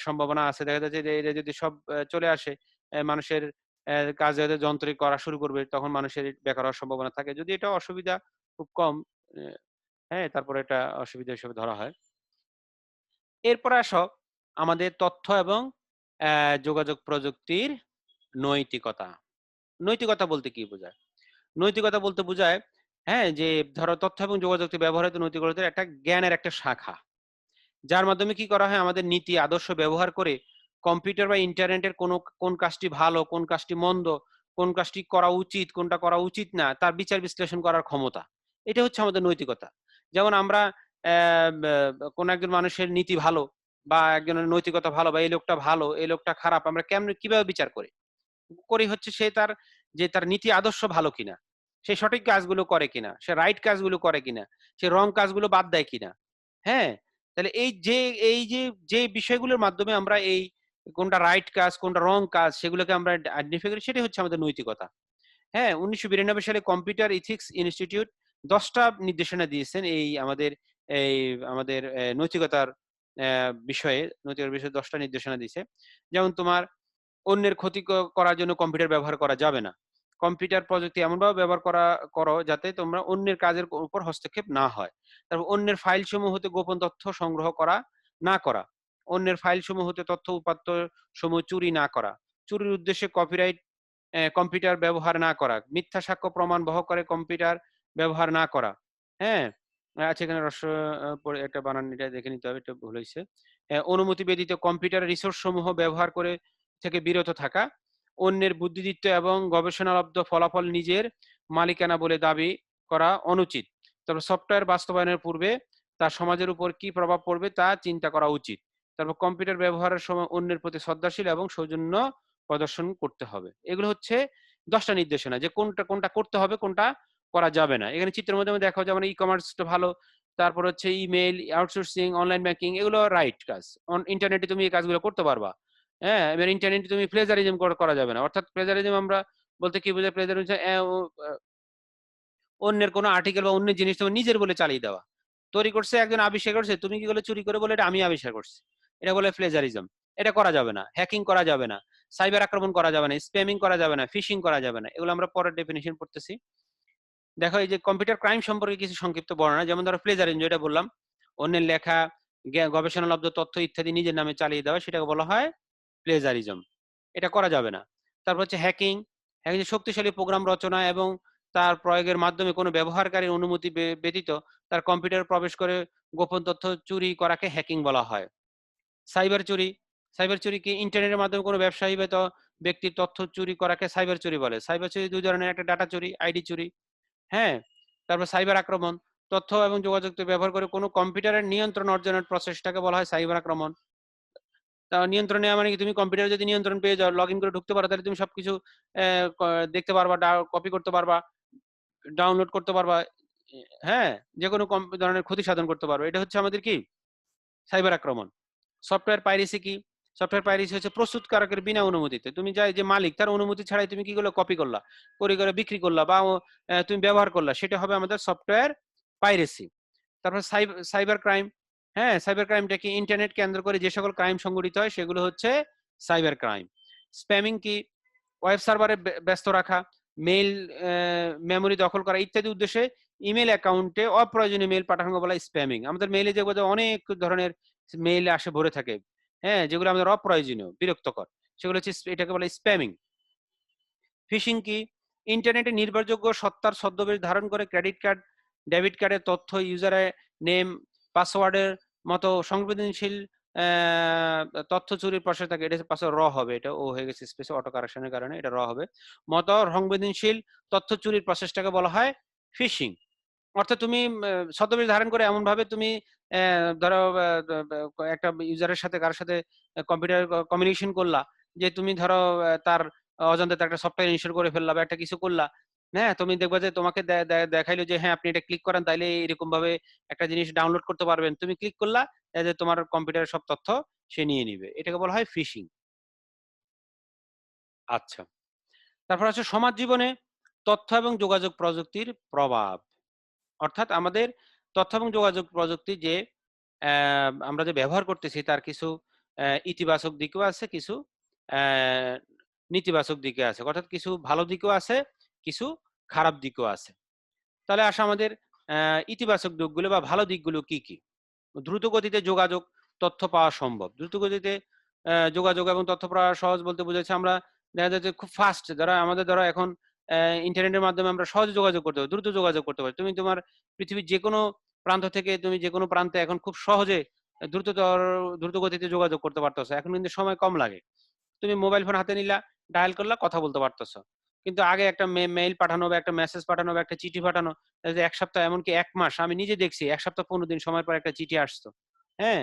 সম্ভাবনা আছে। দেখা যাচ্ছে যে এটা যদি সব চলে আসে, মানুষের কাজ যাতে যন্ত্রে করা শুরু করবে তখন মানুষের বেকার হওয়ার সম্ভাবনা থাকে। যদি এটা অসুবিধা খুব কম, তারপরে এটা অসুবিধা হিসেবে ধরা হয়। এরপরে আসো আমাদের তথ্য এবং যোগাযোগ প্রযুক্তির নৈতিকতা। নৈতিকতা বলতে কি বোঝায়? নৈতিকতা বলতে বোঝায় যে ধরো তথ্য এবং যোগাযোগ ব্যবহৃত নৈতিকতার একটা জ্ঞানের একটা শাখা, যার মাধ্যমে কি করা হয় আমাদের নীতি আদর্শ ব্যবহার করে কম্পিউটার বা ইন্টারনেটের কোন কাজটি ভালো, কোন কাজটি মন্দ, কোন কাজটি করা উচিত, কোনটা করা উচিত না, তার বিচার বিশ্লেষণ করার ক্ষমতা। এটা হচ্ছে আমাদের নৈতিকতা। যেমন আমরা কোন একজন মানুষের নীতি ভালো বা একজনের নৈতিকতা ভালো বা এই লোকটা ভালো এই লোকটা খারাপ, আমরা কিভাবে বিচার করি হচ্ছে সে তার নীতি আদর্শ ভালো কিনা, সে সঠিক কাজগুলো করে কিনা, সে রাইট কাজগুলো করে কিনা, সে রং কাজগুলো বাদ দেয় কিনা। তাহলে যে বিষয়গুলোর মাধ্যমে আমরা এই কোনটা রাইট কাজ কোনটা রং কাজ সেগুলোকে আমরা আইডেন্টিফাই করি, সেটাই হচ্ছে আমাদের নৈতিকতা। 1992 সালে কম্পিউটার ইথিক্স ইনস্টিটিউট 10টা নির্দেশনা দিয়েছেন এই আমাদের নৈতিকতার বিষয়ে 10টা নির্দেশনা দিয়েছে। যেমন তোমার অন্যের ক্ষতি করার জন্য কম্পিউটার ব্যবহার করা যাবে না। কম্পিউটার প্রযুক্তি এমনভাবে ব্যবহার করো যাতে তোমরা অন্যের কাজের উপর হস্তক্ষেপ না হয়। তারপর অন্যের ফাইল সমূহ হতে গোপন তথ্য সংগ্রহ না করা, অন্যের ফাইল সমূহ হতে তথ্য উপাত্ত সমূহ চুরি না করা, চুরির উদ্দেশ্যে কম্পিউটার ব্যবহার না করা, মিথ্যা সাক্ষ্য প্রমাণ বহ করে কম্পিউটার ব্যবহার না করা। আচ্ছা এখানে একটা বানানটা দেখে নিতে হবে, এটা ভুল হয়েছে। অনুমতি ব্যতীত কম্পিউটার রিসোর্স সমূহ ব্যবহার করে থেকে বিরত থাকা, অন্যের বুদ্ধিদীপ্ত এবং গবেষণালব্ধ ফলাফল নিজের মালিকানা বলে দাবি করা অনুচিত। তারপর সফটওয়্যার বাস্তবায়নের পূর্বে তার সমাজের উপর কি প্রভাব পড়বে তা চিন্তা করা উচিত। তারপর কম্পিউটার ব্যবহারের সময় অন্যের প্রতি শ্রদ্ধাশীল এবং সৌজন্য প্রদর্শন করতে হবে। এগুলো হচ্ছে 10টা নির্দেশনা যে কোনটা করতে হবে কোনটা করা যাবে না। এখানে চিত্রের মধ্যে দেখো যেমন ই কমার্সটা ভালো, তারপর হচ্ছে ইমেল, আউটসোর্সিং, অনলাইন ব্যাংকিং, এগুলো রাইট কাজ। ইন্টারনেটে তুমি এই কাজগুলো করতে পারবা। এবার ইন্টারনেটে তুমি প্লেজারিজম করা যাবে না। অর্থাৎ প্লেজারিজম আমরা বলতে কি বোঝায়? প্লেজারিজম অন্যের কোনো আর্টিকেল বা অন্য জিনিস তুমি নিজের বলে চালিয়ে দেওয়া। তৈরি করছে একজন, আবিষ্কার করছে, তুমি কি বলে চুরি করে বলে এটা আমি আবিষ্কার করছি, এটা বলে প্লেজারিজম। এটা করা যাবে না। হ্যাকিং করা যাবে না, সাইবার আক্রমণ করা যাবে না, স্প্যামিং করা যাবে না, ফিশিং করা যাবে না। এগুলো আমরা পরের ডেফিনিশন পড়তেছি। দেখো এই যে কম্পিউটার ক্রাইম সম্পর্কে কিছু সংক্ষিপ্ত বর্ণনা, যেমন ধরো প্লেজারিজম যেটা বললাম, অন্যের লেখা গবেষণালব্ধ তথ্য ইত্যাদি নিজের নামে চালিয়ে দেওয়া, সেটাকে বলা হয় প্লেজারিজম। এটা করা যাবে না। তারপর হচ্ছে হ্যাকিং, শক্তিশালী প্রোগ্রাম রচনা এবং তার প্রয়োগের মাধ্যমে কোনো ব্যবহারকারীর অনুমতি ব্যতীত তার কম্পিউটারে প্রবেশ করে গোপন তথ্য চুরি করাকে হ্যাকিং বলা হয়। সাইবার চুরি কি? ইন্টারনেটের মাধ্যমে কোনো ব্যবসায়ী বা ব্যক্তির তথ্য চুরি করাকে সাইবার চুরি বলে। সাইবার চুরি দুই ধরনের, একটা ডাটা চুরি, আইডি চুরি। তারপর সাইবার আক্রমণ, তথ্য এবং যোগাযোগ ব্যবহার করে কোনো কম্পিউটারের নিয়ন্ত্রণ অর্জনের প্রচেষ্টাকে বলা হয় সাইবার আক্রমণ। নিয়ন্ত্রণ নেওয়া মানে কি? তুমি কম্পিউটারে যদি নিয়ন্ত্রণ পেয়ে যাও, লগ ইন করে ঢুকতে পারো, তাহলে তুমি সবকিছু দেখতে পারবা, কপি করতে পারবা, ডাউনলোড করতে পারবা, যে কোনো ধরনের ক্ষতি সাধন করতে পারবে। এটা হচ্ছে আমাদের কি? সাইবার আক্রমণ। সফটওয়্যার পাইরেসি কি? সফটওয়্যার পাইরেসি হচ্ছে প্রস্তুতকারকের বিনা অনুমতিতে তুমি যে মালিক তার অনুমতি ছাড়াই তুমি কি করলে কপি করলা, করে বিক্রি করলা বা তুমি ব্যবহার করলা, সেটা হবে আমাদের সফটওয়্যার পাইরেসি। তারপর সাইবার ক্রাইম, হ্যাঁ, সাইবার ক্রাইমটা কি? ইন্টারনেট কেন্দ্র করে যে সকল ক্রাইম সংঘটিত হয় সেগুলো হচ্ছে সাইবার ক্রাইম। স্প্যামিং কি? ওয়েব সার্ভারে ব্যস্ত রাখা, মেইল মেমোরি দখল করা ইত্যাদি উদ্দেশ্যে ইমেল অ্যাকাউন্টে অপ্রয়োজনীয় মেইল পাঠানো বলা স্প্যামিং। আমাদের মেইলে যে অনেক ধরনের মেইল আসে ভরে থাকে, হ্যাঁ, যেগুলো আমাদের অপ্রয়োজনীয়, বিরক্তকর, সেগুলো হচ্ছে এটাকে বলে স্প্যামিং। ফিশিং কি? ইন্টারনেটে নির্ভরযোগ্য সত্তার ছদ্মবেশ ধারণ করে ক্রেডিট কার্ড, ডেবিট কার্ডের তথ্য, ইউজারের নেম, পাসওয়ার্ডের মতো সংবেদনশীল তথ্য চুরির প্রসেস থাকে। এটা পাসওয়ার্ড র হবে, এটা ও হয়ে গেছে স্পেস অটো কারেকশনের কারণে এটা র হবে। মতো সংবেদনশীল তথ্য চুরির প্রসেসটাকে বলা হয় ফিশিং। অর্থাৎ তুমি ছদ্মবেশ ধারণ করে এমন ভাবে তুমি ধরো একটা ইউজারের সাথে কারোর সাথে কম্পিউটার কমিউনিকেশন করলা যে তুমি ধরো তার অজান্তে তার একটা সফটওয়্যার ইনস্টল করে ফেললা বা একটা কিছু করলা, হ্যাঁ, তুমি দেখবা যে তোমাকে দেখাইলো যে হ্যাঁ আপনি এটা ক্লিক করেন তাইলে এরকম ভাবে একটা জিনিস ডাউনলোড করতে পারবেন। তুমি ক্লিক করলা, যে তোমার কম্পিউটারের সব তথ্য সে নিয়ে নিবে। এটাকে বলা হয় ফিশিং। আচ্ছা, তারপর আছে সমাজ জীবনে তথ্য এবং যোগাযোগ প্রযুক্তির প্রভাব। অর্থাৎ আমাদের তথ্য এবং যোগাযোগ প্রযুক্তি যে আমরা যে ব্যবহার করতেছি তার কিছু ইতিবাচক দিকও আছে, কিছু নেতিবাচক দিকে আছে, অর্থাৎ কিছু ভালো দিকও আছে, কিছু খারাপ দিকও আছে। তাহলে আসা আমাদের ইতিবাচক দিকগুলো বা ভালো দিকগুলো কি কি? দ্রুত গতিতে যোগাযোগ তথ্য পাওয়া সম্ভব। দ্রুত গতিতে যোগাযোগ এবং তথ্য পাওয়া সহজ বলতে বোঝাচ্ছে আমরা দেখা যাচ্ছে খুব ফাস্ট, যারা আমাদের ধরো এখন ইন্টারনেটের মাধ্যমে আমরা সহজে যোগাযোগ করতে পারি, দ্রুত যোগাযোগ করতে পারি। তুমি তোমার পৃথিবীর যে কোনো প্রান্ত থেকে তুমি যে কোনো প্রান্তে এখন খুব সহজে দ্রুত গতিতে যোগাযোগ করতে পারতেছো। এখন কিন্তু সময় কম লাগে। তুমি মোবাইল ফোন হাতে নিলা, ডায়াল করলা, কথা বলতে পারতেছো। কিন্তু আগে একটা মেইল পাঠানো বা একটা মেসেজ পাঠানো বা একটা চিঠি পাঠানো, এক সপ্তাহ এমনকি 1 মাস, আমি নিজে দেখছি 1 সপ্তাহ 15 দিন সময় পর একটা চিঠি আসতো। হ্যাঁ,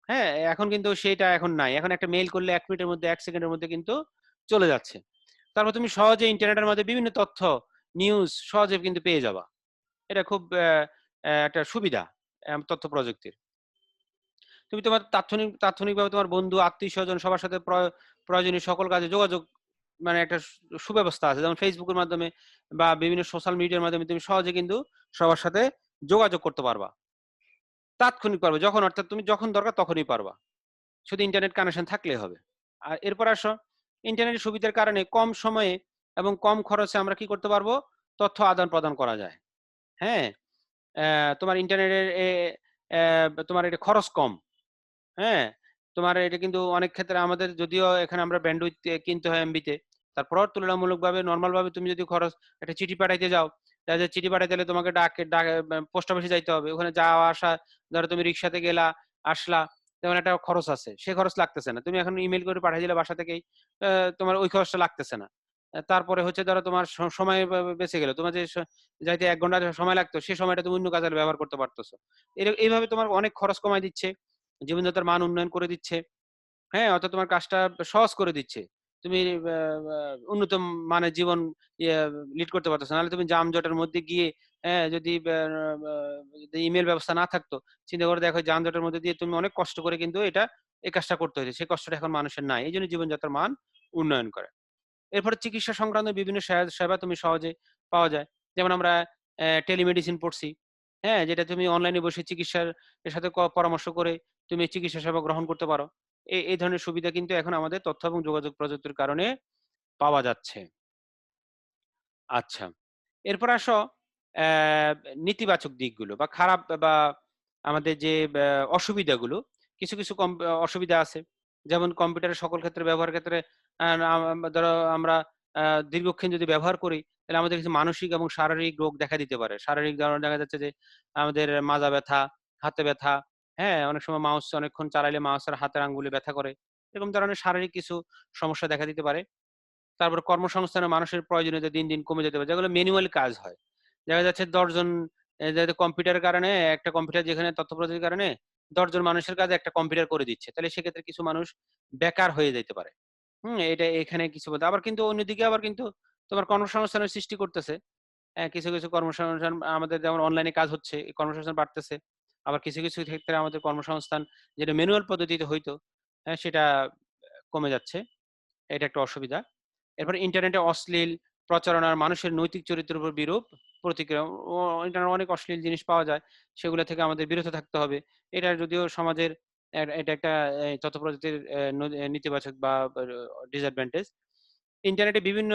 হ্যাঁ, এখন কিন্তু সেটা এখন নাই। এখন একটা মেইল করলে 1 মিনিটের মধ্যে 1 সেকেন্ডের মধ্যে কিন্তু চলে যাচ্ছে। তারপর তুমি সহজে ইন্টারনেটের মধ্যে বিভিন্ন তথ্য, নিউজ সহজে কিন্তু পেয়ে যাবা। এটা খুব একটা সুবিধা তথ্য প্রযুক্তির। তুমি তোমার তাৎক্ষণিকভাবে তোমার বন্ধু, আত্মীয়-স্বজন সবার সাথে প্রয়োজনীয় সকল কাজে যোগাযোগ মানে একটা সুব্যবস্থা আছে। যেমন ফেসবুকের মাধ্যমে বা বিভিন্ন সোশ্যাল মিডিয়ার মাধ্যমে তুমি সহজে কিন্তু সবার সাথে যোগাযোগ করতে পারবা। তাৎক্ষণিক পারবা, যখন অর্থাৎ তুমি যখন দরকার তখনই পারবা। শুধু ইন্টারনেট কানেকশন থাকলেই হবে। আর এরপর আসো, ইন্টারনেটের সুবিধার কারণে কম সময়ে এবং কম খরচে আমরা কি করতে পারবো? তথ্য আদান-প্রদান করা যায়। হ্যাঁ, তোমার ইন্টারনেটের তোমার এটা খরচ কম। হ্যাঁ, তোমার এটা কিন্তু অনেক ক্ষেত্রে আমাদের যদিও এখানে আমরা ব্যান্ডউইথ কিনতে হয় এমবিতে, তারপর তুলনামূলকভাবে নরমাল ভাবে তুমি যদি খরচ একটা চিঠি পাঠাইতে যাও, তাহলে চিঠি পাঠাইতে গেলে তোমাকে ডাকে পোস্ট অফিসে যাইতে হবে, ওখানে যাওয়া আসা, ধরো তুমি রিক্সাতে গেলা আসলা, তেমন একটা খরচ আছে, সে খরচ লাগতেছে না। তুমি এখন ইমেল করে পাঠিয়ে দিলে বাসা থেকেই, তোমার ওই খরচটা লাগতেছে না। তারপরে হচ্ছে ধরো তোমার সময় বেঁচে গেল, তোমার যে যাইতে 1 ঘন্টা সময় লাগতো সে সময়টা তুমি অন্য কাজে ব্যবহার করতে পারতেছো। এইভাবে তোমার অনেক খরচ কমাই দিচ্ছে, জীবনযাত্রার মান উন্নয়ন করে দিচ্ছে। হ্যাঁ, অর্থাৎ তোমার কাজটা সহজ করে দিচ্ছে। তুমি উন্নত মানের জীবন লিড করতে পারতেছো। নাহলে তুমি যানজটের মধ্যে গিয়ে যদি ইমেল ব্যবস্থা না থাকতো, চিন্তা করে দেখো যানজটের মধ্যে দিয়ে তুমি অনেক কষ্ট করে কিন্তু এই কাজটা করতে হয়েছে। সেই কষ্টটা এখন মানুষের নাই। এই জন্য জীবনযাত্রার মান উন্নয়ন করে। এরপরে চিকিৎসা সংক্রান্ত বিভিন্ন সেবা তুমি সহজে পাওয়া যায়। যেমন আমরা টেলিমেডিসিন পড়ছি। হ্যাঁ, যেটা তুমি অনলাইনে বসে চিকিৎসার এর সাথে পরামর্শ করে তুমি চিকিৎসা সেবা গ্রহণ করতে পারো। এই ধরনের সুবিধা কিন্তু এখন আমাদের তথ্য এবং যোগাযোগ প্রযুক্তির কারণে পাওয়া যাচ্ছে। আচ্ছা, এরপর আসো নেতিবাচক দিকগুলো বা খারাপ বা আমাদের যে অসুবিধাগুলো। কিছু কিছু অসুবিধা আছে। যেমন কম্পিউটারের সকল ক্ষেত্রে ব্যবহারের ক্ষেত্রে ধরো আমরা দীর্ঘক্ষণ যদি ব্যবহার করি, তাহলে আমাদের কিছু মানসিক এবং শারীরিক রোগ দেখা দিতে পারে। শারীরিক ধরনের দেখা যাচ্ছে যে আমাদের মাজা ব্যথা, হাতে ব্যথা, হ্যাঁ, অনেক সময় মাউস অনেকক্ষণ চালাইলে মাউসের হাতের আঙ্গুলে ব্যথা করে। এরকম ধরনের শারীরিক কিছু সমস্যা দেখা দিতে পারে। তারপর কর্মসংস্থানে মানুষের প্রয়োজনীয়তা দিন দিন কমে যেতে পারে, যেগুলো ম্যানুয়াল কাজ হয়। দেখা যাচ্ছে 10 জন কম্পিউটারের কারণে, একটা কম্পিউটার যেখানে তথ্য প্রযুক্তির কারণে 10 জন মানুষের কাজ একটা কম্পিউটার করে দিচ্ছে, তাহলে সেক্ষেত্রে কিছু মানুষ বেকার হয়ে যেতে পারে। এটা এখানে কিছু বলতে, আবার কিন্তু অন্যদিকে আবার কিন্তু তোমার কর্মসংস্থানের সৃষ্টি করতেছে। কিছু কিছু কর্মসংস্থান আমাদের যেমন অনলাইনে কাজ হচ্ছে, এই কর্মসংস্থান বাড়তেছে। আবার কিছু কিছু ক্ষেত্রে আমাদের কর্মসংস্থান যেটা ম্যানুয়াল পদ্ধতিতে হইতো, সেটা কমে যাচ্ছে। এটা একটা অসুবিধা। এরপর ইন্টারনেটে অশ্লীল প্রচারণার মানুষের নৈতিক চরিত্রের উপর বিরূপ প্রতিক্রিয়া। ইন্টারনেটে অনেক অশ্লীল জিনিস পাওয়া যায়, সেগুলো থেকে আমাদের বিরত থাকতে হবে। এটা যদিও সমাজের এটা একটা তথ্য প্রযুক্তির নেতিবাচক বা ডিসঅ্যাডভান্টেজ। ইন্টারনেটে বিভিন্ন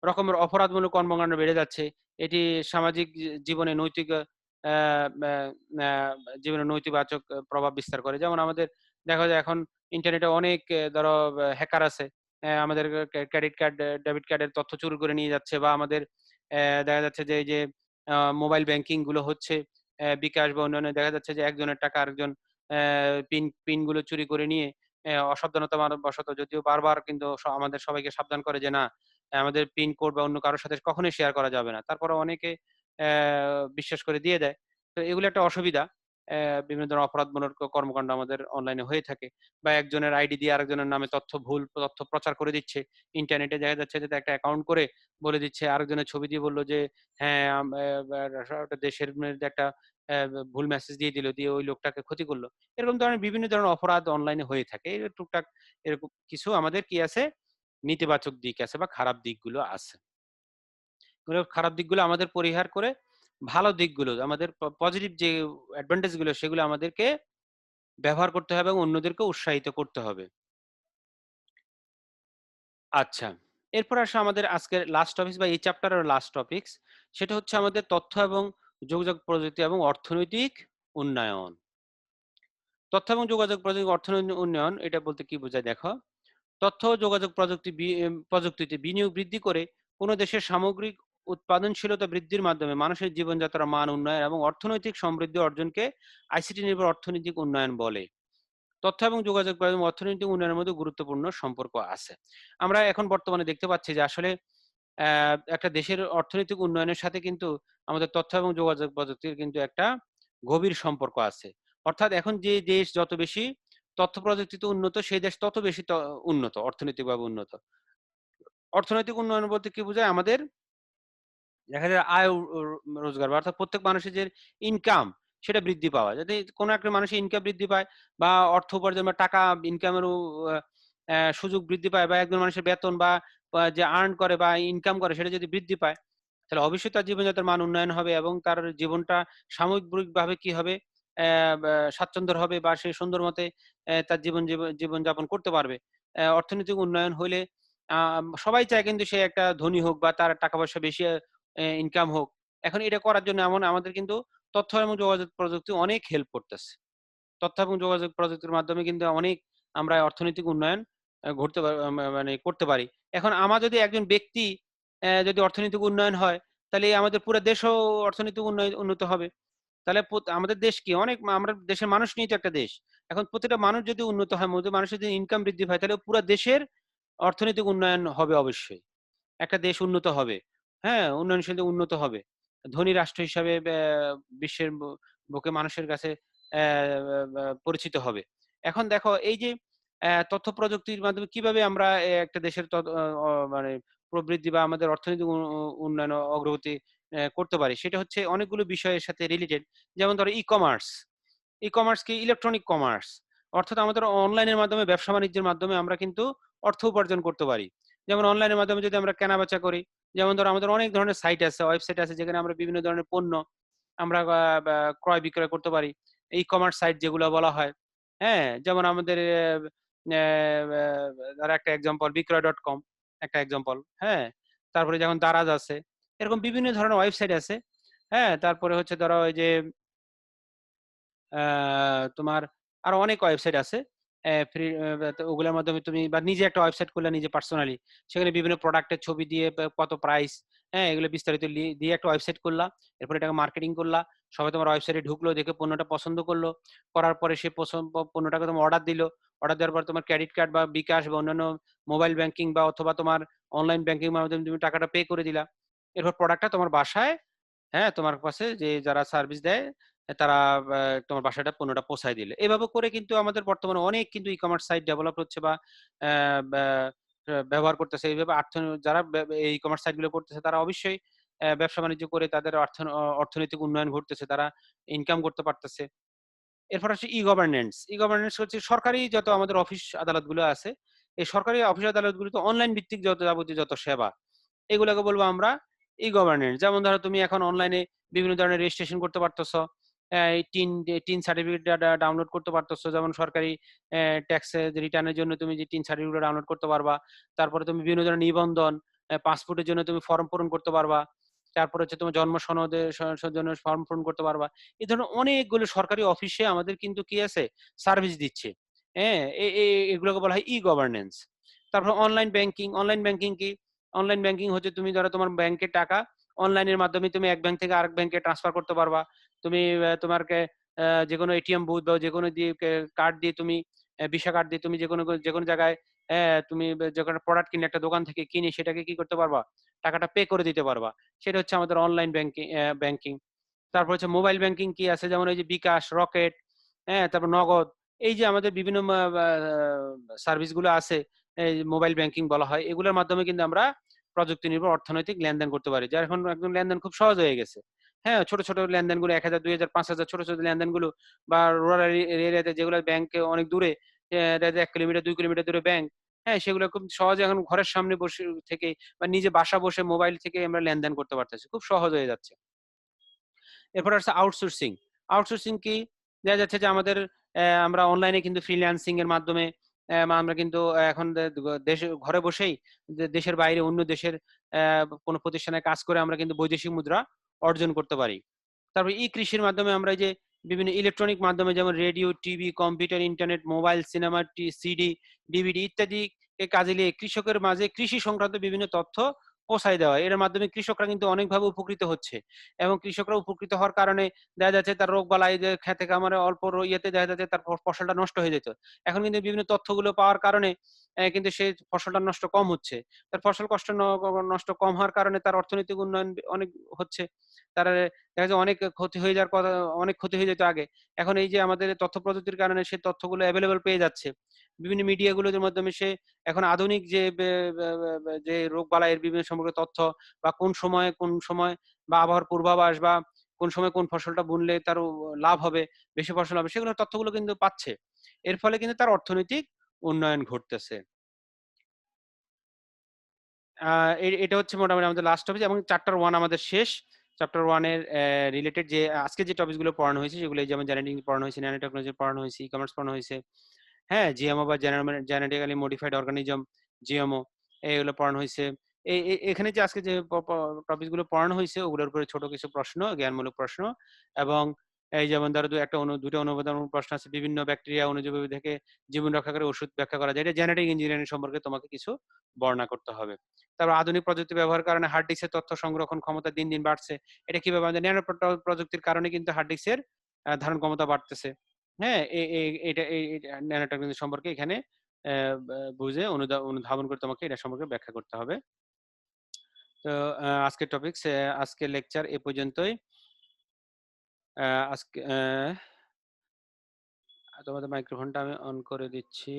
রকমের অপরাধমূলক কর্মকাণ্ড বেড়ে যাচ্ছে। এটি সামাজিক জীবনে নৈতিক জীবনে নৈতিবাচক প্রভাব বিস্তার করে। যেমন আমাদের দেখা যায় এখন ইন্টারনেটে অনেক ধরো হ্যাকার আছে, আমাদের ক্রেডিট কার্ড, ডেবিট কার্ডের তথ্য চুরি করে নিয়ে যাচ্ছে, বা আমাদের দেখা যাচ্ছে যে এই যে মোবাইল ব্যাংকিং গুলো হচ্ছে, বিকাশ বা অন্যান্য, দেখা যাচ্ছে যে একজনের টাকা আরেকজন পিন গুলো চুরি করে নিয়ে অসাবধানতা বশত, যদিও বারবার কিন্তু আমাদের সবাইকে সাবধান করে যে না, আমাদের পিন কোড বা অন্য কারোর সাথে কখনোই শেয়ার করা যাবে না, তারপরে অনেকে বিশ্বাস করে দিয়ে দেয়। তো এগুলো একটা অসুবিধা। বিভিন্ন ধরনের অপরাধমূলক কর্মকাণ্ড আমাদের অনলাইনে হয়ে থাকে, বা একজনের আইডি দিয়ে আরেকজনের নামে ভুল তথ্য প্রচার করে দিচ্ছে। ইন্টারনেটে দেখা যাচ্ছে যে একটা অ্যাকাউন্ট করে বলে দিচ্ছে, আরেকজনের ছবি দিয়ে বললো যে হ্যাঁ একটা দেশের মধ্যে একটা ভুল মেসেজ দিয়ে দিল, দিয়ে ওই লোকটাকে ক্ষতি করলো। এরকম ধরনের বিভিন্ন ধরনের অপরাধ অনলাইনে হয়ে থাকে। এই টুকটাক এরকম কিছু আমাদের কি আছে, নেতিবাচক দিক আছে বা খারাপ দিকগুলো আছে। খারাপ দিকগুলো আমাদের পরিহার করে ভালো দিকগুলো, আমাদের পজিটিভ যে অ্যাডভান্টেজ গুলো, সেগুলো আমাদেরকে ব্যবহার করতে হবে এবং অন্যদেরকে উৎসাহিত করতে হবে। আচ্ছা, এরপর আসে আমাদের আজকের লাস্ট টপিক বা এই চ্যাপ্টারের লাস্ট টপিকস, সেটা হচ্ছে আমাদের তথ্য এবং যোগাযোগ প্রযুক্তি এবং অর্থনৈতিক উন্নয়ন। তথ্য এবং যোগাযোগ প্রযুক্তি অর্থনৈতিক উন্নয়ন, এটা বলতে কি বোঝায় দেখো। তথ্য ও যোগাযোগ প্রযুক্তিতে বিনিয়োগ বৃদ্ধি করে কোনো দেশের সামগ্রিক উৎপাদনশীলতা বৃদ্ধির মাধ্যমে মানুষের জীবনযাত্রার মান উন্নয়ন এবং অর্থনৈতিক সমৃদ্ধি অর্জনকে আইসিটি নির্ভর অর্থনৈতিক উন্নয়ন বলে। তথ্য এবং যোগাযোগ এবং অর্থনৈতিক উন্নয়নের মধ্যে গুরুত্বপূর্ণ সম্পর্ক আছে। আমরা এখন বর্তমানে দেখতে পাচ্ছি যে আসলে একটা দেশের অর্থনৈতিক উন্নয়নের সাথে কিন্তু আমাদের তথ্য এবং যোগাযোগ প্রযুক্তির কিন্তু একটা গভীর সম্পর্ক আছে। অর্থাৎ এখন যে দেশ যত বেশি তথ্য প্রযুক্তিতে উন্নত, সেই দেশ তত বেশি উন্নত, অর্থনৈতিকভাবে উন্নত। অর্থনৈতিক উন্নয়ন বলতে কি বোঝায়, আমাদের দেখা যায় আয় রোজগার, অর্থাৎ প্রত্যেক মানুষের যে ইনকাম সেটা বৃদ্ধি পাওয়া, যাতে কোনো একটা মানুষের ইনকাম বৃদ্ধি পায় বা অর্থ উপার্জন বা টাকা ইনকামের সুযোগ বৃদ্ধি পায়, বা একজন মানুষের বেতন বা যে আর্ন করে বা ইনকাম করে সেটা যদি বৃদ্ধি পায়, তাহলে অবশ্যই তার জীবনযাত্রার মান উন্নয়ন হবে এবং তার জীবনটা সামগ্রিকভাবে কি হবে, স্বাচ্ছন্দ্য হবে, বা সে সুন্দর মতে তার জীবন যাপন করতে পারবে। অর্থনৈতিক উন্নয়ন হলে সবাই চায় কিন্তু সে একটা ধনী হোক বা তার টাকা পয়সা বেশি ইনকাম হোক। এখন এটা করার জন্য আমাদের কিন্তু তথ্য এবং যোগাযোগ প্রযুক্তি অনেক হেল্প করতেছে। তথ্য এবং যোগাযোগ প্রযুক্তির মাধ্যমে কিন্তু অনেক আমরা অর্থনৈতিক উন্নয়ন মানে করতে পারি। এখন যদি একজন ব্যক্তি যদি অর্থনৈতিক উন্নয়ন হয়, তাহলে আমাদের পুরো দেশও অর্থনৈতিক উন্নত হবে। তাহলে আমাদের দেশ কি অনেক, আমরা দেশের মানুষ নিয়ে তো একটা দেশ। এখন প্রতিটা মানুষ যদি উন্নত হয়, মানুষের যদি ইনকাম বৃদ্ধি পায়, তাহলে পুরো দেশের অর্থনৈতিক উন্নয়ন হবে অবশ্যই। একটা দেশ উন্নত হবে, হ্যাঁ, উন্নয়নশীল উন্নত হবে, ধনী রাষ্ট্র হিসাবে বিশ্বের বুকে মানুষের কাছে পরিচিত হবে। এখন দেখো এই যে তথ্য প্রযুক্তির মাধ্যমে কিভাবে আমরা একটা দেশের মানে প্রবৃদ্ধি বা আমাদের অর্থনৈতিক উন্নয়ন অগ্রগতি করতে পারি, সেটা হচ্ছে অনেকগুলো বিষয়ের সাথে রিলেটেড। যেমন ধরো ই কমার্স কি, ইলেকট্রনিক কমার্স, অর্থাৎ আমাদের অনলাইনের মাধ্যমে ব্যবসা বাণিজ্যের মাধ্যমে আমরা কিন্তু অর্থ উপার্জন করতে পারি। যেমন অনলাইনের মাধ্যমে যদি আমরা কেনা বেচা করি, যেমন ধরো আমাদের অনেক ধরনের সাইট আছে, ওয়েবসাইট আছে, যেখানে আমরা বিভিন্ন ধরনের পণ্য আমরা ক্রয় বিক্রয় করতে পারি। ই কমার্স সাইট যেগুলো বলা হয়, হ্যাঁ, যেমন আমাদের ধরো একটা এক্সাম্পল বিক্রয়.com, একটা এক্সাম্পল, হ্যাঁ। তারপরে যেমন দারাজ আছে, এরকম বিভিন্ন ধরনের ওয়েবসাইট আছে, হ্যাঁ। তারপরে হচ্ছে ধরো ওই যে তোমার আরো অনেক ওয়েবসাইট আছে ফ্রি, ওগুলোর মাধ্যমে তুমি বা নিজে একটা ওয়েবসাইট করলে নিজে পার্সোনালি, সেখানে বিভিন্ন প্রোডাক্টের ছবি দিয়ে কত প্রাইস, হ্যাঁ, এগুলো বিস্তারিত দিয়ে একটা ওয়েবসাইট করলা, এরপর এটাকে মার্কেটিং করলা, সবাই তোমার ওয়েবসাইটে ঢুকলো, দেখে পণ্যটা পছন্দ করলো, করার পরে সেই পণ্যটাকে তোমার অর্ডার দিল, অর্ডার দেওয়ার পর তোমার ক্রেডিট কার্ড বা বিকাশ বা অন্যান্য মোবাইল ব্যাংকিং বা অথবা তোমার অনলাইন ব্যাংকিং মাধ্যমে তুমি টাকাটা পে করে দিলা, এরপর প্রোডাক্টটা তোমার বাসায়, হ্যাঁ, তোমার কাছে যে যারা সার্ভিস দেয় তারা তোমার বাসাটা পণ্যটা পৌঁছায় দিলে। এভাবে করে কিন্তু আমাদের বর্তমানে অনেক কিন্তু ই কমার্স সাইট ডেভেলপ হচ্ছে বা ব্যবহার করতেছে। এইভাবে যারা এই কমার্স সাইট গুলো করতেছে, তারা অবশ্যই ব্যবসা বাণিজ্য করে তাদের অর্থনৈতিক উন্নয়ন ঘটতেছে, তারা ইনকাম করতে পারতেছে। এরপর হচ্ছে ই গভর্নেন্স হচ্ছে সরকারি যত আমাদের অফিস আদালত গুলো আছে, এই সরকারি অফিস আদালত গুলোতে অনলাইন ভিত্তিক যত যাবতীয় যত সেবা, এগুলোকে বলবো আমরা ই গভর্নেন্স। যেমন ধরো তুমি এখন অনলাইনে বিভিন্ন ধরনের রেজিস্ট্রেশন করতে পারতেছো, এই টিন সার্টিফিকেট ডাউনলোড করতে পারতেছো, যেমন সরকারি ট্যাক্স রিটার্নের জন্য তুমি যে টিন সার্টিফিকেট ডাউনলোড করতে পারবা। তারপরে তুমি বিভিন্ন ধরনের নিবন্ধন, পাসপোর্টের জন্য তুমি ফর্ম পূরণ করতে পারবা। তারপর হচ্ছে তোমার জন্ম সনদের জন্য ফর্ম পূরণ করতে পারবা। এই ধরনের অনেকগুলো সরকারি অফিসে আমাদের কিন্তু কি আছে, সার্ভিস দিচ্ছে। হ্যাঁ, এগুলোকে বলা হয় ই গভর্নেন্স। তারপর অনলাইন ব্যাংকিং। অনলাইন ব্যাংকিং কি? অনলাইন ব্যাংকিং হচ্ছে তুমি ধরো তোমার ব্যাংকের টাকা অনলাইনের মাধ্যমে তুমি এক ব্যাংক থেকে আরেক ব্যাংকে ট্রান্সফার করতে পারবা। তুমি তোমার যে কোনো এটিএম বুথ বা যে কোনো দিয়ে কার্ড দিয়ে তুমি ভিসা কার্ড দিয়ে তুমি যে কোনো জায়গায় তুমি যে কোনো প্রোডাক্ট কিনে একটা দোকান থেকে কিনে সেটাকে কি করতে পারবা, টাকাটা পে করে দিতে পারবা। সেটা হচ্ছে আমাদের অনলাইন ব্যাংকিং। তারপর হচ্ছে মোবাইল ব্যাংকিং কি আছে, যেমন এই যে বিকাশ, রকেট, তারপর নগদ, এই যে আমাদের বিভিন্ন সার্ভিস গুলো আছে, এই মোবাইল ব্যাংকিং বলা হয়। এগুলোর মাধ্যমে কিন্তু আমরা প্রযুক্তি নির্ভর অর্থনৈতিক লেনদেন করতে পারি, যার এখন একদম লেনদেন খুব সহজ হয়ে গেছে। হ্যাঁ, ছোট ছোট লেনদেন গুলো 1,000, 2,000, 5,000 ছোট ছোট লেনদেন গুলো, বা রুরাল এরিয়াতে যেগুলো ব্যাংকে অনেক দূরে, 1 কিলোমিটার 2 কিলোমিটার দূরে ব্যাংক, হ্যাঁ, সেগুলো খুব সহজে এখন ঘরের সামনে বসে থেকে বা নিজে বাসা বসে মোবাইল থেকে আমরা লেনদেন করতে পারতেছি, খুব সহজ হয়ে যাচ্ছে। এরপর আছে আউটসোর্সিং। আউটসোর্সিং কি? দেখা যাচ্ছে যে আমাদের আমরা অনলাইনে কিন্তু ফ্রিল্যান্সিং এর মাধ্যমে আমরা কিন্তু এখন দেশে ঘরে বসেই দেশের বাইরে অন্য দেশের কোনো প্রতিষ্ঠানে কাজ করে আমরা কিন্তু বৈদেশিক মুদ্রা অর্জন করতে পারি। তারপর ই কৃষির মাধ্যমে আমরা এই যে বিভিন্ন ইলেকট্রনিক মাধ্যমে যেমন radio, TV, computer, internet, mobile, cinema, CD, DVD ইত্যাদি কাজে নিয়ে কৃষকের মাঝে কৃষি সংক্রান্ত বিভিন্ন তথ্য পৌঁছায় দেওয়া। এর মাধ্যমে কৃষকরা কিন্তু অনেকভাবে উপকৃত হচ্ছে, এবং কৃষকরা উপকৃত হওয়ার কারণে দেখা যাচ্ছে তার রোগ বালাই যে খেতে খামারে অল্প ইয়েতে দেখা যাচ্ছে তার ফসলটা নষ্ট হয়ে যেত। এখন কিন্তু বিভিন্ন তথ্যগুলো পাওয়ার কারণে কিন্তু সেই ফসলটা নষ্ট কম হচ্ছে। তার ফসল নষ্ট কম হওয়ার কারণে তার অর্থনৈতিক উন্নয়ন অনেক হচ্ছে। তার দেখা যায় অনেক ক্ষতি হয়ে যাওয়ার কথা, অনেক ক্ষতি হয়ে যেত আগে। এখন এই যে আমাদের তথ্য প্রযুক্তির কারণে সেই তথ্যগুলো অ্যাভেলেবল পেয়ে যাচ্ছে। বিভিন্ন মিডিয়াগুলোর মাধ্যমে সে এখন আধুনিক যে রোগ বালাইয়ের বিভিন্ন সম্পর্কে তথ্য, বা কোন সময় বা আবহাওয়ার পূর্বাভাস, বা কোন সময় কোন ফসলটা বুনলে তার লাভ হবে, বেশি ফসল হবে, সেগুলো তথ্যগুলো কিন্তু পাচ্ছে। এর ফলে কিন্তু তার অর্থনৈতিক উন্নয়ন ঘটতেছে। এটা হচ্ছে মোটামুটি আমাদের লাস্ট টপিক, এবং চ্যাপ্টার 1 আমাদের শেষ। চ্যাপ্টার 1 এর রিলেটেড যে আজকে যে টপিক গুলো পড়ানো হয়েছে সেগুলো যেমন জেনেটিক পড়ানো হয়েছে, ন্যানো টেকনোলজি পড়ানো হয়েছে, ই কমার্স পড়ানো হয়েছে, হ্যাঁ, জিএমও বা জেনেটিক্যালি মডিফাইড অর্গানিজম, জিএমও, এগুলো পড়ানো হয়েছে। এখানে যে আজকে যে টপিক গুলো পড়ানো হয়েছে ওগুলোর উপরে ছোট কিছু প্রশ্ন, জ্ঞানমূলক প্রশ্ন, এবং এই যেমন ধরো দুটো অনুবাদমূলক প্রশ্ন আছে। বিভিন্ন ব্যাকটেরিয়া অণুজীব থেকে জীবন রক্ষাকারী ওষুধ ব্যাখ্যা করা যায়, এটা জেনেটিক ইঞ্জিনিয়ারিং সম্পর্কে তোমাকে কিছু বর্ণনা করতে হবে। তারপর আধুনিক প্রযুক্তি ব্যবহারের কারণে হার্ড ডিস্কের তথ্য সংরক্ষণ ক্ষমতা দিন দিন বাড়ছে। এটা কিভাবে? আমাদের ন্যানো প্রযুক্তির কারণে কিন্তু হার্ড ডিস্কের ধারণ ক্ষমতা বাড়তেছে। হ্যাঁ, এটা ন্যানো টেকনোলজি সম্পর্কে এখানে বুঝে অনুধাবন করে তোমাকে এটা সম্পর্কে ব্যাখ্যা করতে হবে। তো আজকের টপিকস, আজকের লেকচার এ পর্যন্তই। আজকে তোমাদের মাইক্রোফোনটা আমি অন করে দিচ্ছি।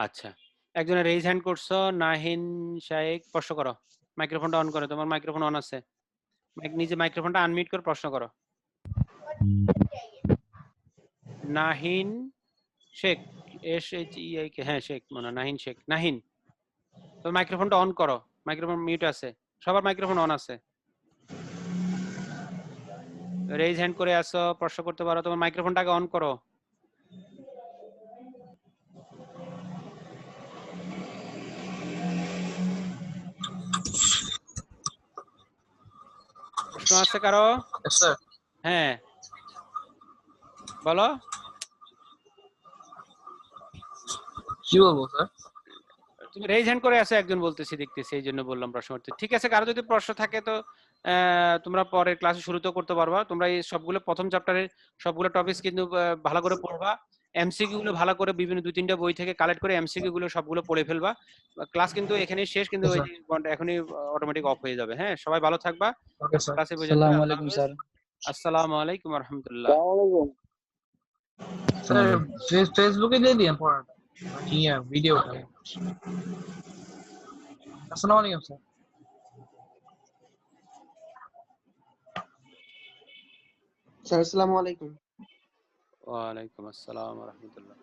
আচ্ছা, একজনে রেইজ হ্যান্ড করছো, নাহিন শাইক, প্রশ্ন করো। মাইক্রোফোনটা অন করো, তোমার মাইক্রোফোন অন আছে, নিজে মাইক্রোফোনটা আনমিউট করে প্রশ্ন করো। নাহিন শেখ, SHEIK, হ্যাঁ শেখ মনে হয়, নাহিন শেখ। নাহিন, তোর মাইক্রোফোনটা অন করো, মাইক্রোফোন মিউট আছে, সবার মাইক্রোফোন অন আছে। রেইজ হ্যান্ড করে আসো, প্রশ্ন করতে পারো, তোমার মাইক্রোফোনটাকে অন করো। প্রশ্ন আছে কারো? স্যার হ্যাঁ বলো। কি বলবো স্যার? তুমি রেইজ হ্যান্ড করে আসো, একজন বলতেছি দেখতেছি, এই জন্য বললাম প্রশ্ন করতে। ঠিক আছে, কারো যদি প্রশ্ন থাকে তো তোমরা পরের ক্লাসে শুরুতেও করতে পারবা। তোমরা এই সবগুলো প্রথম চ্যাপ্টারের সবগুলো টপিকস কিন্তু ভালো করে পড়বা। এমসিকিউ গুলো ভালো করে বিভিন্ন 2-3টা বই থেকে কালেক্ট করে এমসিকিউ গুলো সবগুলো পড়ে ফেলবা। ক্লাস কিন্তু এখানেই শেষ, কিন্তু ওই যে এখনই অটোমেটিক অফ হয়ে যাবে। হ্যাঁ, সবাই ভালো থাকবা। Okay sir. ক্লাসে পর্যন্ত আসসালামু আল্লাহ আলাইকুম হাফেজ। স্যার। আসসালামু আলাইকুম ওয়া রাহমাতুল্লাহ। স্যার ফেসবুকে দিয়ে দিন পড়াটা, ইয়া ভিডিওটা। আসসালামু আলাইকুম স্যার। স্যার আসসালামু আলাইকুম। ওয়া আলাইকুম আসসালাম ওয়া রাহমাতুল্লাহ।